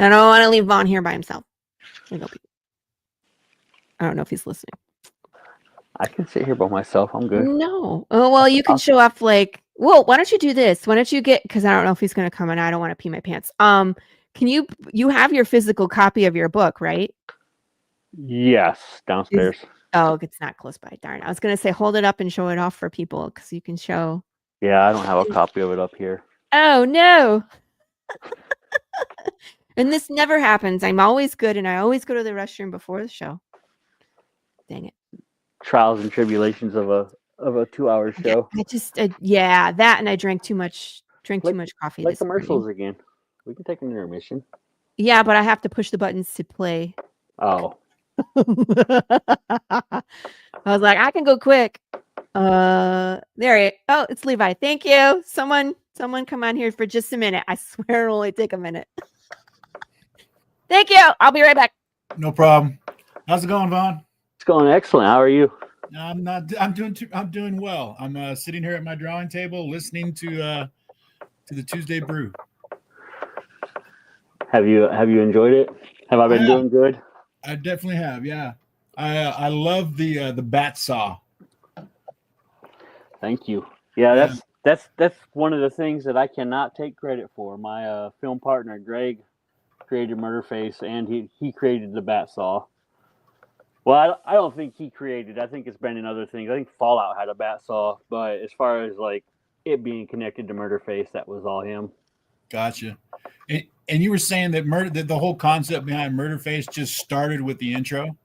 I don't want to leave Vaughn here by himself. I don't know if he's listening. I can sit here by myself. I'm good. No. Oh, well, you can show off like, whoa, why don't you do this? Why don't you because I don't know if he's going to come and I don't want to pee my pants. Can you have your physical copy of your book, right? Yes, downstairs. Oh, it's not close by. Darn. I was going to say, hold it up and show it off for people because you can show. Yeah, I don't have a copy of it up here. Oh, no. And this never happens. I'm always good, and I always go to the restroom before the show. Dang it. Trials and tribulations of a 2-hour show. I just, yeah, that, and I drank too much coffee Like this commercials morning. again. We can take an intermission. Yeah, but I have to push the buttons to play. Oh. I was like, I can go quick. There it's Levi. Thank you. Someone come on here for just a minute. I swear it'll only take a minute. Thank you. I'll be right back. No problem. How's it going, Vaughn? It's going excellent. How are you? I'm doing well. I'm sitting here at my drawing table listening to the Tuesday Brew. Have you enjoyed it? Have I been doing good? I definitely have. Yeah. I love the bat saw. Thank you. Yeah, that's one of the things that I cannot take credit for. My film partner Greg created Murderface, and he created the bat saw. Well, I don't think he created. I think it's been in other things. I think Fallout had a bat saw, but as far as like it being connected to Murderface, that was all him. Gotcha. And you were saying that the whole concept behind Murderface just started with the intro?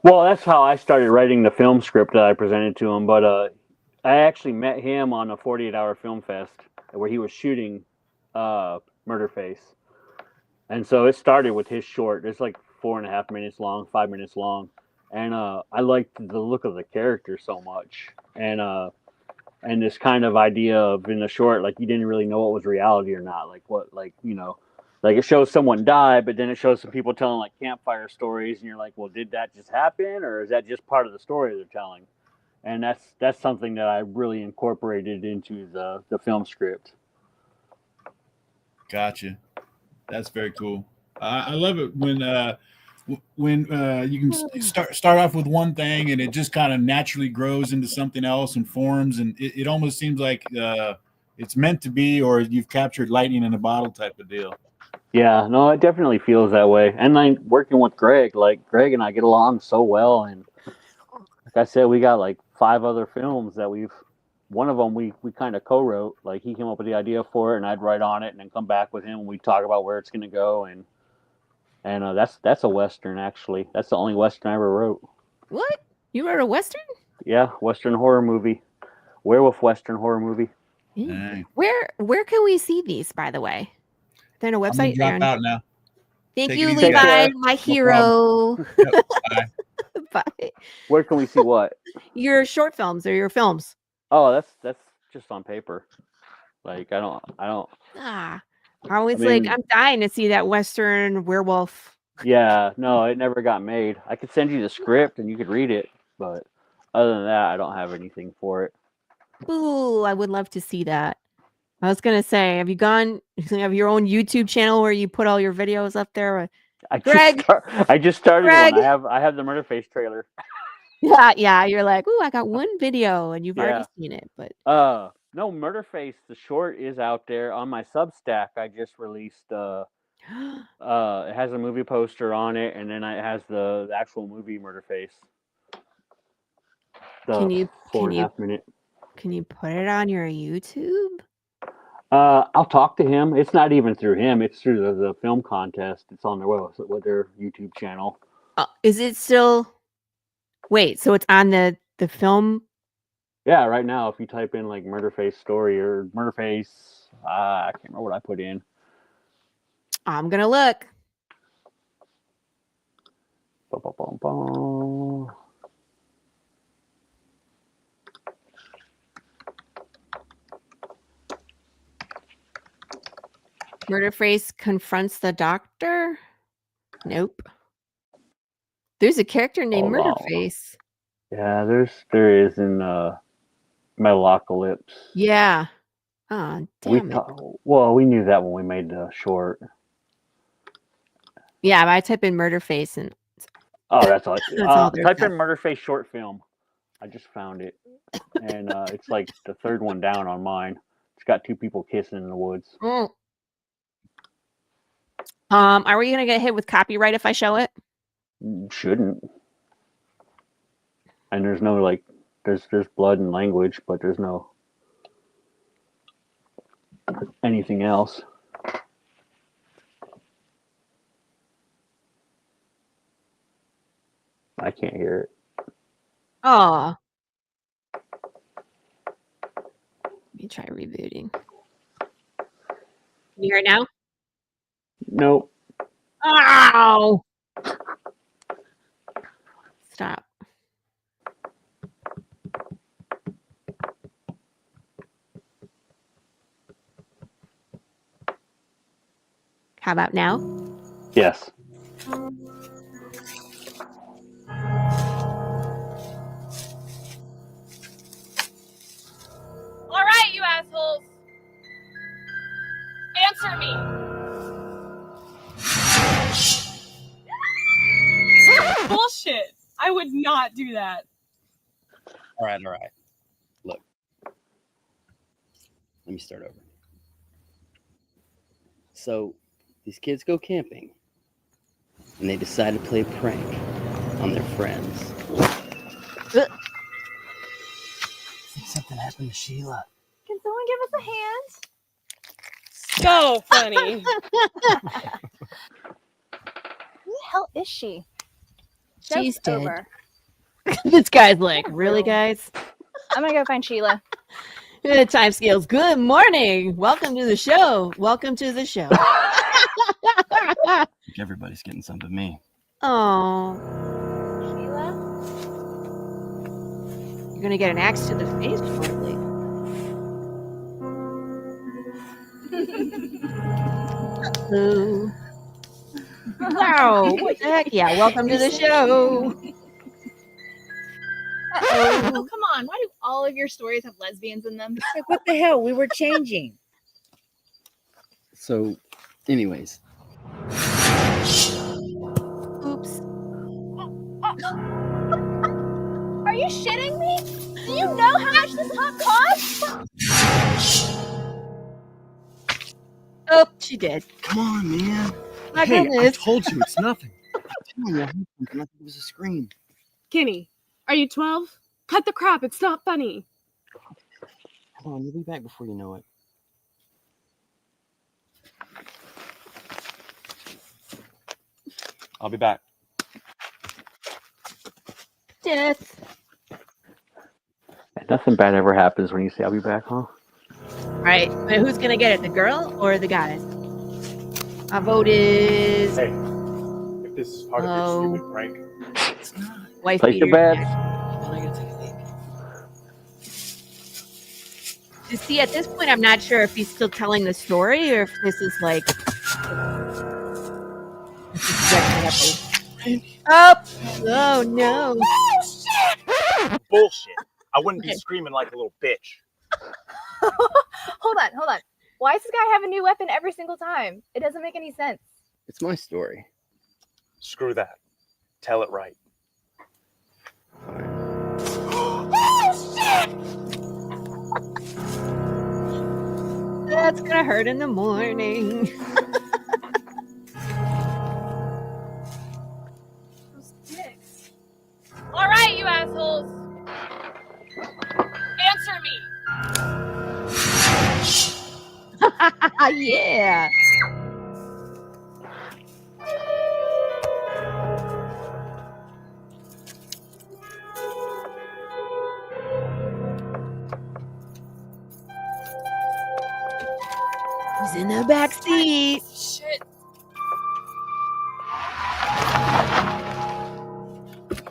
Well, that's how I started writing the film script that I presented to him. But I actually met him on a 48-hour film fest where he was shooting Murderface. And so it started with his short. It's like 4.5 minutes long, 5 minutes long. And I liked the look of the character so much. And this kind of idea of in the short, like you didn't really know what was reality or not. Like what, like, you know, like it shows someone die, but then it shows some people telling like campfire stories. And you're like, well, did that just happen? Or is that just part of the story they're telling? And that's something that I really incorporated into the film script. Gotcha. That's very cool. I love it when you can start off with one thing and it just kind of naturally grows into something else and forms, and it almost seems like it's meant to be, or you've captured lightning in a bottle type of deal. Yeah, no, it definitely feels that way. And like working with Greg, like Greg and I get along so well, and like I said, we got like 5 other films that one of them we kind of co-wrote. Like he came up with the idea for it, and I'd write on it, and then come back with him, and we talk about where it's going to go, and that's a Western, actually. That's the only Western I ever wrote. What? You wrote a Western? Yeah, Western horror movie. Werewolf Western horror movie. Nice. Where can we see these, by the way? They're on a website. I'm gonna drop out now. Thank you, Levi, my hero. Yep, bye. Bye. Where can we see what? Your short films or your films. Oh, that's just on paper. Like I don't. I'm dying to see that Western werewolf. Yeah, no, it never got made. I could send you the script and you could read it, but other than that, I don't have anything for it. Ooh, I would love to see that. I was gonna say, have you your own YouTube channel where you put all your videos up there? I just started one. I have the Murderface trailer. Yeah. You're like, ooh, I got one video, and you've already seen it, but no, Murderface, the short is out there on my Substack. I just released it has a movie poster on it, and then it has the actual movie Murderface. Can you 4.5 minute? Can you put it on your YouTube? I'll talk to him. It's not even through him. It's through the film contest. It's on their YouTube channel. Is it still? Wait, so it's on the film? Yeah, right now, if you type in like Murderface story or Murderface, I can't remember what I put in. I'm gonna look. Murderface confronts the doctor? Nope. There's a character named Murderface. Yeah, there is in Metalocalypse. Yeah. Oh, damn it. We knew that when we made the short. Yeah, but I type in Murderface and that's all. Type in Murderface short film. I just found it, and it's like the third one down on mine. It's got 2 people kissing in the woods. Are we gonna get hit with copyright if I show it? Shouldn't. And there's no like, there's blood and language, but there's no anything else. can't hear it. Oh. Let me try rebooting. Can you hear it now? Nope. Ow! Stop. How about now? Yes. All right, you assholes. Answer me. Bullshit. I would not do that. All right. Look. Let me start over. So, these kids go camping, and they decide to play a prank on their friends. I think something happened to Sheila. Can someone give us a hand? So funny. Who the hell is she? She's Joke's dead. over. This guy's like, really, guys? I'm gonna go find Sheila. Time scales. Good morning. Welcome to the show. Welcome to the show. I think everybody's getting some of me. Oh, Sheila? you're gonna get an axe to the face shortly. Hello. Wow. What the heck? Yeah. Welcome to the show. Oh, come on. Why do all of your stories have lesbians in them? Like, what the hell? We were changing. So, anyways. Oops. Are you shitting me? Do you know how much this hot costs? Oh, she did. Come on, man. My Hey, I goodness. told you it's nothing. I'm telling you, I heard something. I think it was a scream. Kenny, are you 12? Cut the crap. It's not funny. Come on, you'll be back before you know it. I'll be back. Death. Nothing bad ever happens when you say I'll be back, huh? Right. But who's gonna get it? The girl or the guys? My vote is. Hey, if this is part of your stupid prank, It's not. Wife Place your beater. bets. Come on, I gotta take a leak. You see, at this point, I'm not sure if he's still telling the story or if this is like. Oh! Oh no! bullshit. I wouldn't be Okay. screaming like a little bitch. Hold on. Why does this guy have a new weapon every single time? It doesn't make any sense. It's my story. Screw that. Tell it right. That's gonna hurt in the morning. Those dicks. All right, you assholes. Answer me. Yeah. He's in the back seat. Shit.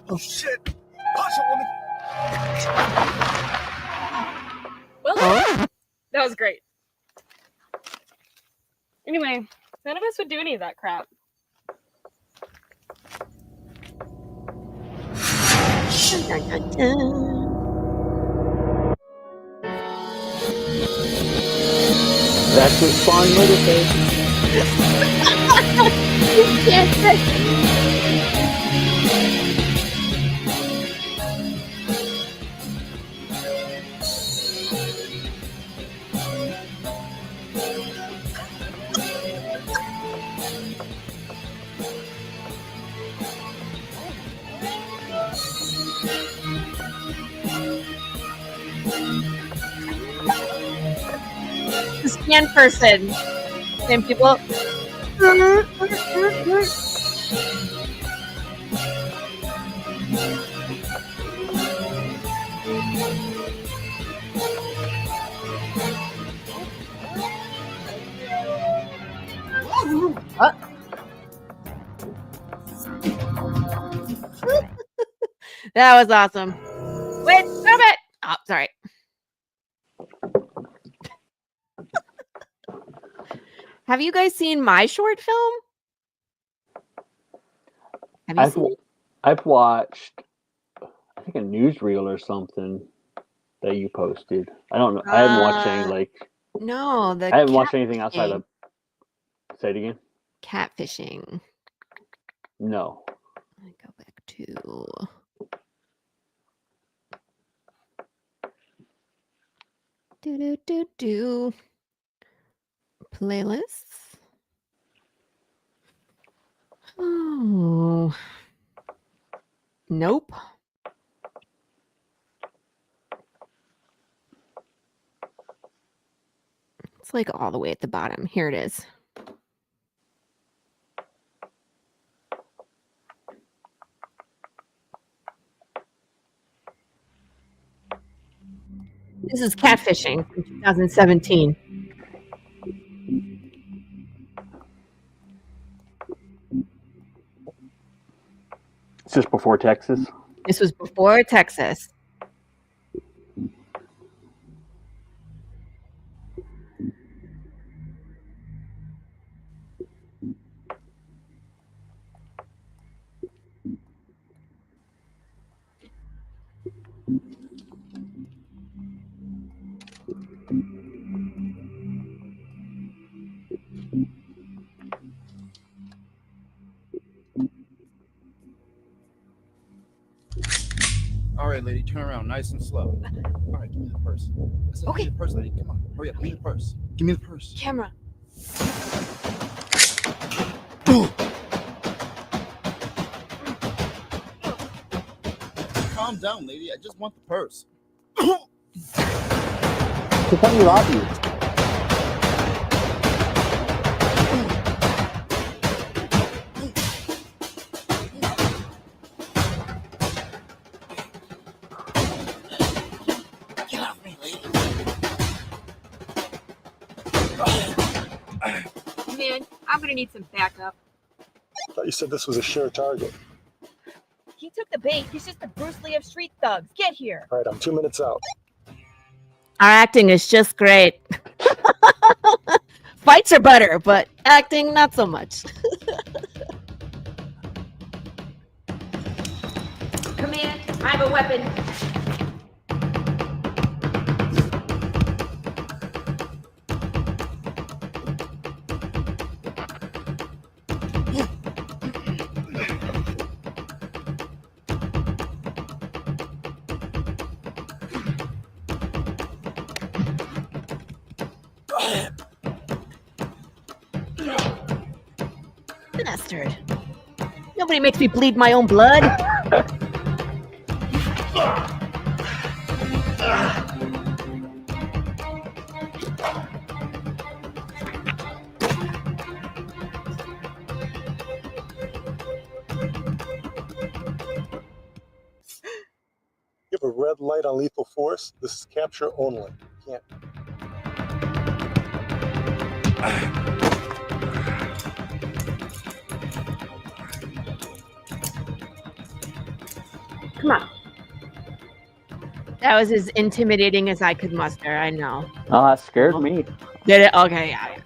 Oh shit! Hush it, woman! Well, Oh. that was great. Anyway, none of us would do any of that crap. Dun, dun, dun, dun. That's what spawned Murderface. The scan person. Same people. That was awesome. Wait, stop it! Oh, sorry. Have you guys seen my short film? Have you seen it? I've watched, I think, a newsreel or something that you posted. I don't know. I haven't watched any No, I haven't watched anything outside of. Say it again. Catfishing. No. Let me go back to playlists. Oh, nope. It's like all the way at the bottom. Here it is. This is Catfishing from 2017. It's just before Texas. This was before Texas. All right, lady, turn around nice and slow. All right, give me the purse. I said, Okay. Give me the purse, lady. Come on, hurry up. Give me the purse. Give me the purse. Camera. Calm down, lady. I just want the purse. It's on your obvious. Man, I'm gonna need some backup. I thought you said this was a sure target. He took the bait. He's just the Bruce Lee of street thugs. Get here. All right, I'm 2 minutes out. Our acting is just great. Fights are better, but acting not so much. Command, I have a weapon. Bastard. Nobody makes me bleed my own blood. You have a red light on lethal force. This is capture only. Can't. Come on. That was as intimidating as I could muster, I know. Oh, that scared me. Did it? Okay, yeah.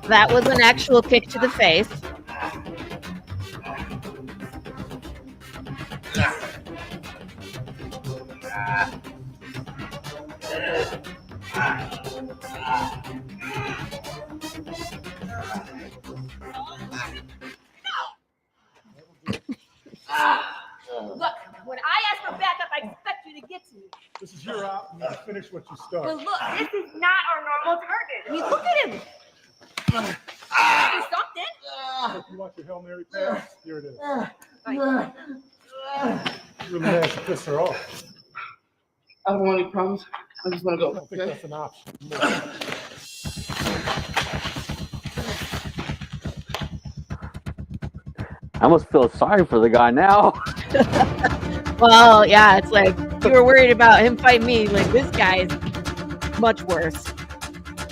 That was an actual kick to the face. Look, when I ask for backup, I expect you to get to me. This is your out. You gotta finish what you start. But look, this is not our normal target. I mean, look at him. Do something. You want your Hail Mary pass? Here it is. Like, You really managed to piss her off. I don't want any problems. I just want to go. I don't think Okay? that's an option. I almost feel sorry for the guy now. Well, yeah, it's like you were worried about him fighting me. Like this guy is much worse.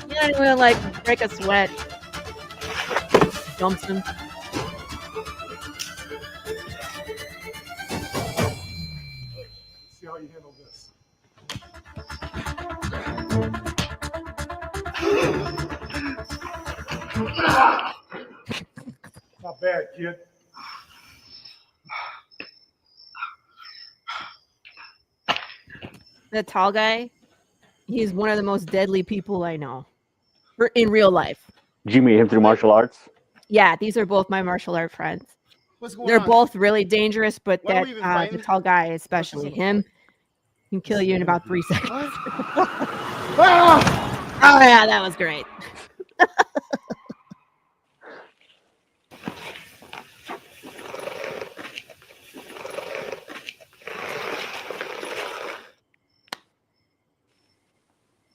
You don't even like break a sweat. Jumps him. See how you handle this. Not bad, kid. The tall guy, he's one of the most deadly people I know in real life. Did you meet him through martial arts? Yeah, these are both my martial art friends. What's going They're on? both really dangerous, but Why are that we even the fighting? tall guy especially, him, can kill you in about 3 seconds. Oh yeah, that was great.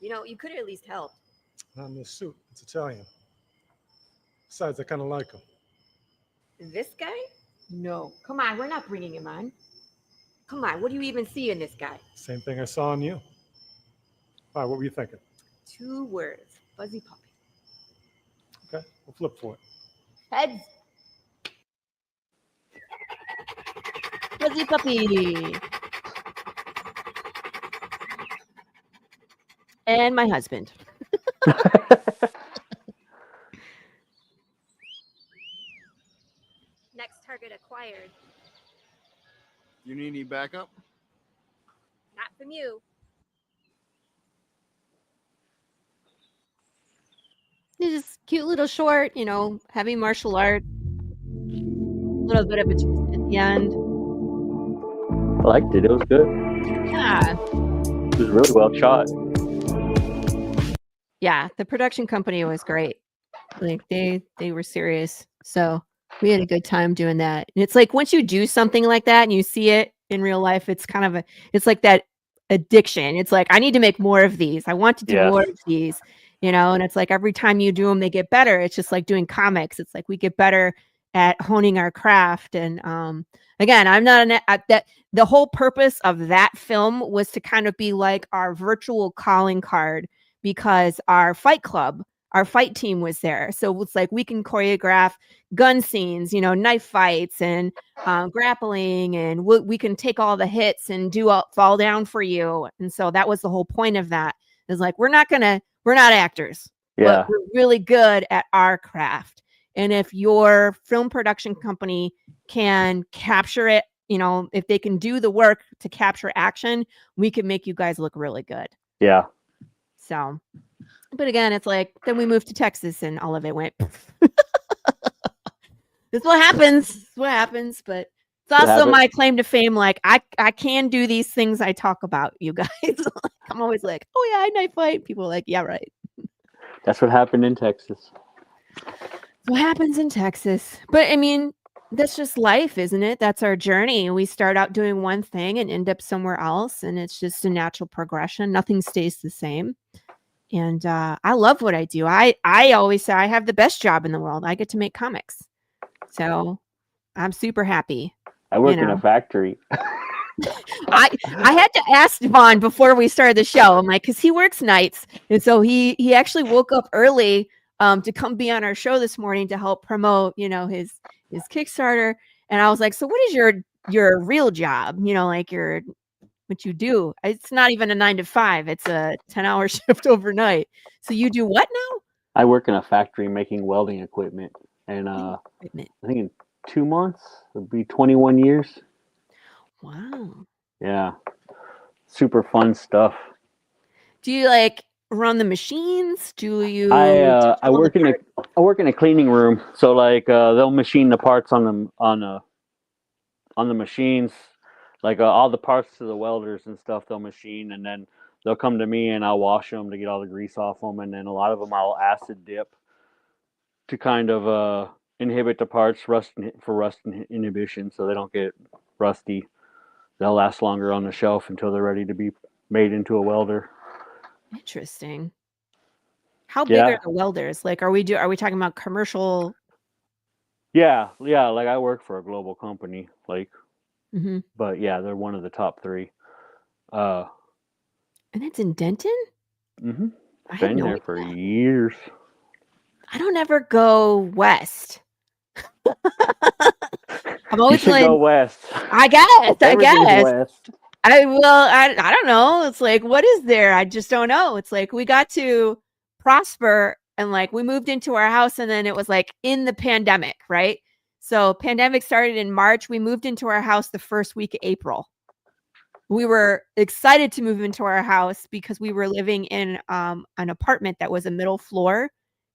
You know, you could at least help. Not in this suit. It's Italian. Besides, I kind of like him. This guy? No. Come on, we're not bringing him on. Come on, what do you even see in this guy? Same thing I saw in you. All right, what were you thinking? 2 words. Fuzzy puppy. Okay, we'll flip for it. Heads. Fuzzy puppy. And my husband. Next target acquired. You need any backup? Not from you. This is cute little short, you know, heavy martial art. A little bit of a twist at the end. I liked it. It was good. Yeah. It was really well shot. Yeah, the production company was great. Like they were serious. So we had a good time doing that. And it's like once you do something like that and you see it in real life, it's kind of it's like that addiction. It's like I need to make more of these. I want to do more of these, you know, and it's like every time you do them they get better. It's just like doing comics. It's like we get better at honing our craft. And again, I'm not that the whole purpose of that film was to kind of be like our virtual calling card because our fight club, our fight team was there. So it's like we can choreograph gun scenes, you know, knife fights and grappling, and we can take all the hits and do fall down for you. And so that was the whole point of that. Is like we're not actors, but we're really good at our craft. And if your film production company can capture it, you know, if they can do the work to capture action, we can make you guys look really good. Yeah. So, but again, it's like then we moved to Texas and all of it went. This is what happens. This is what happens. But it's also my claim to fame. Like I can do these things I talk about, you guys. I'm always like, oh yeah, I knife fight. People are like, yeah, right. That's what happened in Texas. What happens in Texas? But I mean, that's just life, isn't it? That's our journey. We start out doing one thing and end up somewhere else, and it's just a natural progression. Nothing stays the same. And I love what I do. I always say I have the best job in the world. I get to make comics. So I'm super happy. I work in a factory. I had to ask Vaughn before we started the show. I'm like, because he works nights. And so he actually woke up early to come be on our show this morning to help promote, you know, his Kickstarter. And I was like, so what is your real job? You know, like what you do? It's not even a 9 to 5. It's a 10-hour shift overnight. So you do what now? I work in a factory making welding equipment. And I think in 2 months, it'll be 21 years. Wow. Yeah. Super fun stuff. Do you like run the machines? Do you I work in a cleaning room. So like they'll machine the parts on the machines. Like all the parts to the welders and stuff they'll machine, and then they'll come to me and I'll wash them to get all the grease off them, and then a lot of them I'll acid dip to kind of inhibit the parts rust inhibition, so they don't get rusty. They'll last longer on the shelf until they're ready to be made into a welder. Interesting. How big Yeah. are the welders? Like, are we talking about commercial? Yeah. Like I work for a global company, like, Mhm. but yeah, they're one of the top 3. And it's in Denton? Mm-hmm. I had Been no there idea. for years. I don't ever go west. I'm You always should like, go west. I guess. Everything's west. I don't know. It's like, what is there? I just don't know. It's like we got to prosper and like we moved into our house and then it was like in the pandemic, right? So pandemic started in March. We moved into our house the first week of April. We were excited to move into our house because we were living in an apartment that was a middle floor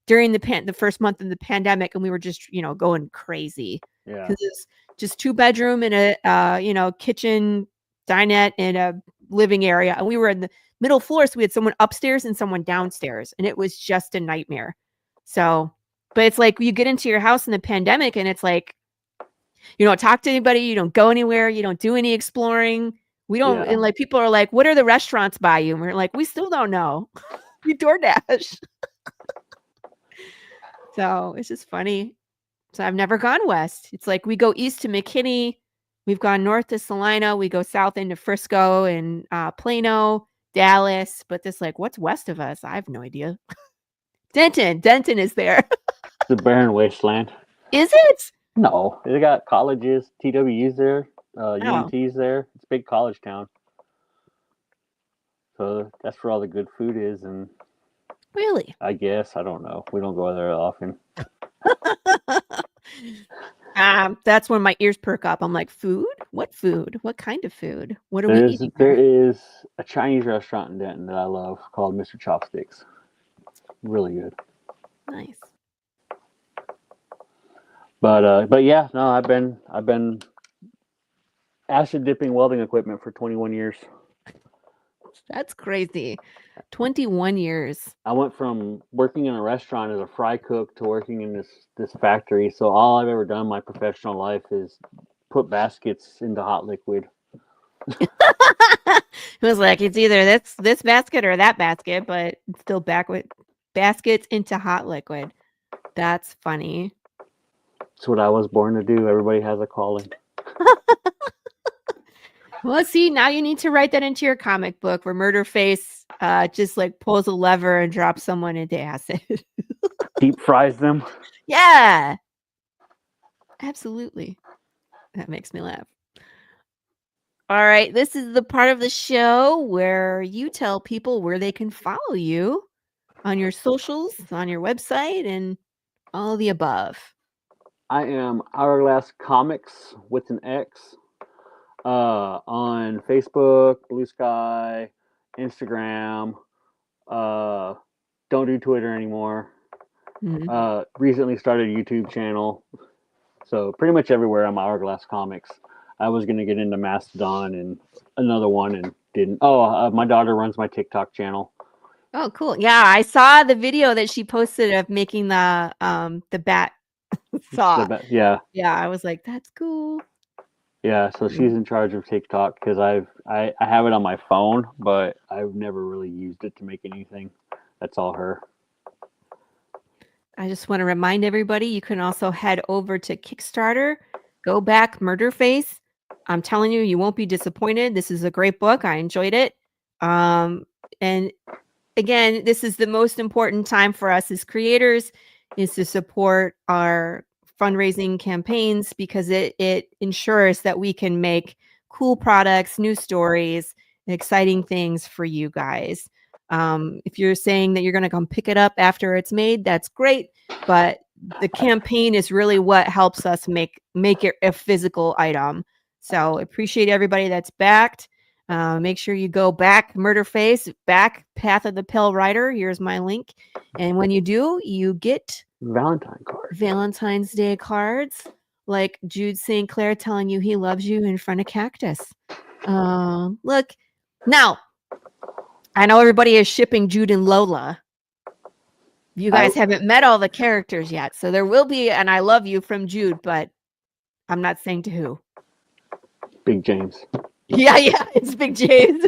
during the first month of the pandemic, and we were just going crazy Yeah. because it's just 2-bedroom and a kitchen, dinette, and a living area, and we were in the middle floor, so we had someone upstairs and someone downstairs, and it was just a nightmare. So, but it's like you get into your house in the pandemic, and it's like you don't talk to anybody, you don't go anywhere, you don't do any exploring. We don't, Yeah. and like people are like, "What are the restaurants by you?" And we're like, "We still don't know." We DoorDash. So it's just funny. So I've never gone west. It's like we go east to McKinney, we've gone north to Salina, we go south into Frisco and Plano, Dallas. But this like, what's west of us? I have no idea. Denton is there. The barren wasteland. Is it? No, they got colleges, TWU's there, Oh. UNT's there. It's a big college town. So that's where all the good food is, and Really? I guess I don't know. We don't go there often. That's when my ears perk up. I'm like, food? What food? What kind of food? What are we eating? There is a Chinese restaurant in Denton that I love called Mr. Chopsticks. Really good. Nice. But yeah, no, I've been acid dipping welding equipment for 21 years. That's crazy. 21 years. I went from working in a restaurant as a fry cook to working in this factory. So all I've ever done in my professional life is put baskets into hot liquid. It was like it's either this basket or that basket, but it's still back with baskets into hot liquid. That's funny. It's what I was born to do. Everybody has a calling. Well, see, now you need to write that into your comic book where Murderface just like pulls a lever and drops someone into acid. Deep fries them. Yeah. Absolutely. That makes me laugh. All right, this is the part of the show where you tell people where they can follow you on your socials, on your website, and all the above. I am Hourglass Comics with an X on Facebook, Blue Sky, Instagram. Don't do Twitter anymore. Recently started a YouTube channel. So pretty much everywhere I'm Hourglass Comics. I was going to get into Mastodon and another one and didn't. My daughter runs my TikTok channel. Oh, cool. Yeah, I saw the video that she posted of making the bat saw. Yeah. Yeah, I was like, that's cool. Yeah, so she's in charge of TikTok because I have it on my phone, but I've never really used it to make anything. That's all her. I just want to remind everybody, you can also head over to Kickstarter, go back Murderface. I'm telling you, you won't be disappointed. This is a great book. I enjoyed it. And again, this is the most important time for us as creators is to support our fundraising campaigns because it ensures that we can make cool products, new stories, exciting things for you guys. If you're saying that you're going to come pick it up after it's made, that's great. But the campaign is really what helps us make it a physical item. So appreciate everybody that's backed. Make sure you go back Murderface, back Path of the Pale Rider. Here's my link. And when you do, you get Valentine's Day cards like Jude St. Clair telling you he loves you in front of Cactus. Look, now, I know everybody is shipping Jude and Lola. You guys haven't met all the characters yet. So there will be an I love you from Jude, but I'm not saying to who. Big James. Yeah, it's Big James.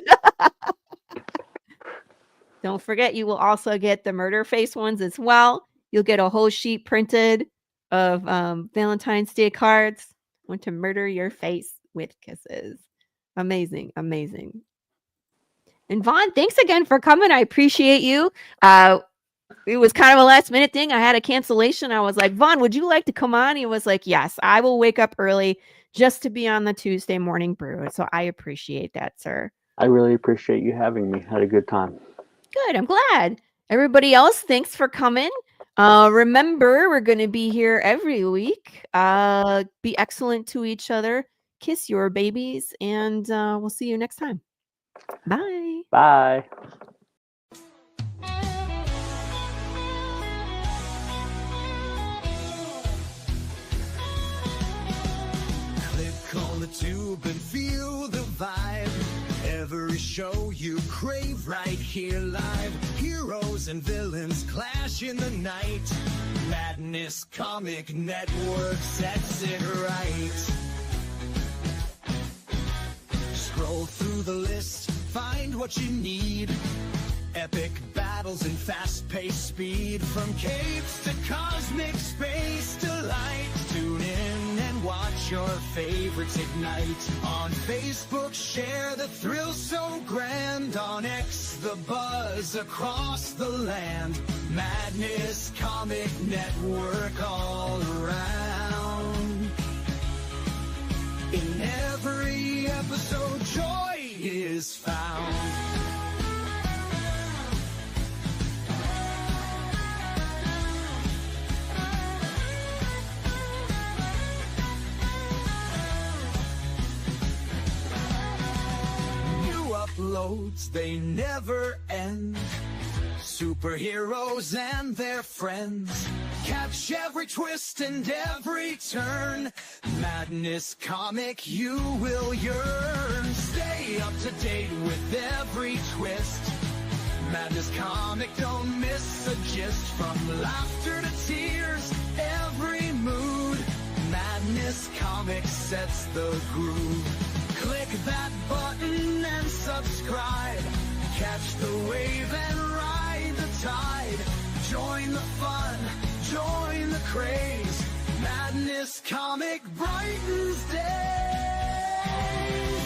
Don't forget, you will also get the Murderface ones as well. You'll get a whole sheet printed of Valentine's Day cards. Want to murder your face with kisses. Amazing, amazing. And Vaughn, thanks again for coming. I appreciate you. It was kind of a last minute thing. I had a cancellation. I was like, Vaughn, would you like to come on? He was like, yes, I will wake up early just to be on the Tuesday morning brew. So I appreciate that, sir. I really appreciate you having me. Had a good time. Good. I'm glad. Everybody else, thanks for coming. Remember, we're going to be here every week. Be excellent to each other. Kiss your babies. And we'll see you next time. Bye. Bye. Click on the tube and feel the vibe. Every show you crave right here live. Heroes and villains clash in the night. Madness Comic Network sets it right. Scroll through the list, find what you need. Epic battles and fast-paced speed. From capes to cosmic space delight. Tune in and watch your favorites ignite. On Facebook, share the thrill so grand. On X, the buzz across the land. Madness Comic Network all around. In every episode, joy is found. Uploads, they never end. Superheroes and their friends. Catch every twist and every turn. Madness Comic, you will yearn. Stay up to date with every twist. Madness Comic, don't miss a gist. From laughter to tears, every mood. Madness Comic sets the groove. Click that button and subscribe. Catch the wave and ride the tide. Join the fun, join the craze. Madness Comic brightens days.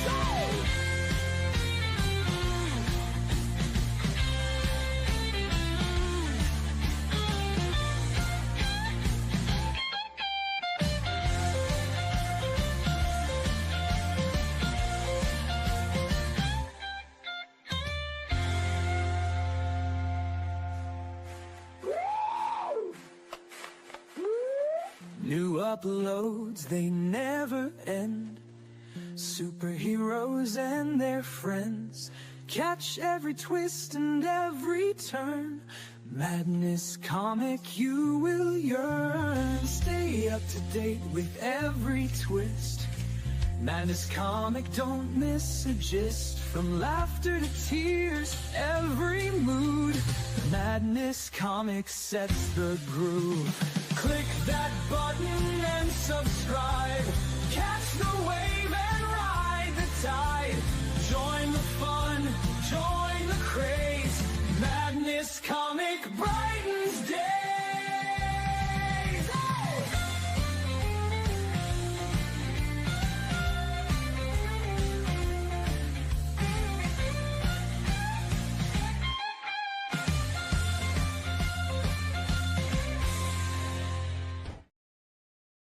Oh! New uploads, they never end. Superheroes and their friends. Catch every twist and every turn. Madness Comic, you will yearn. Stay up to date with every twist. Madness Comic, don't miss a gist. From laughter to tears, every mood. Madness Comic sets the groove. Click that button and subscribe. Catch the wave and ride the tide. Join the fun, join the craze. Madness Comic brightens day.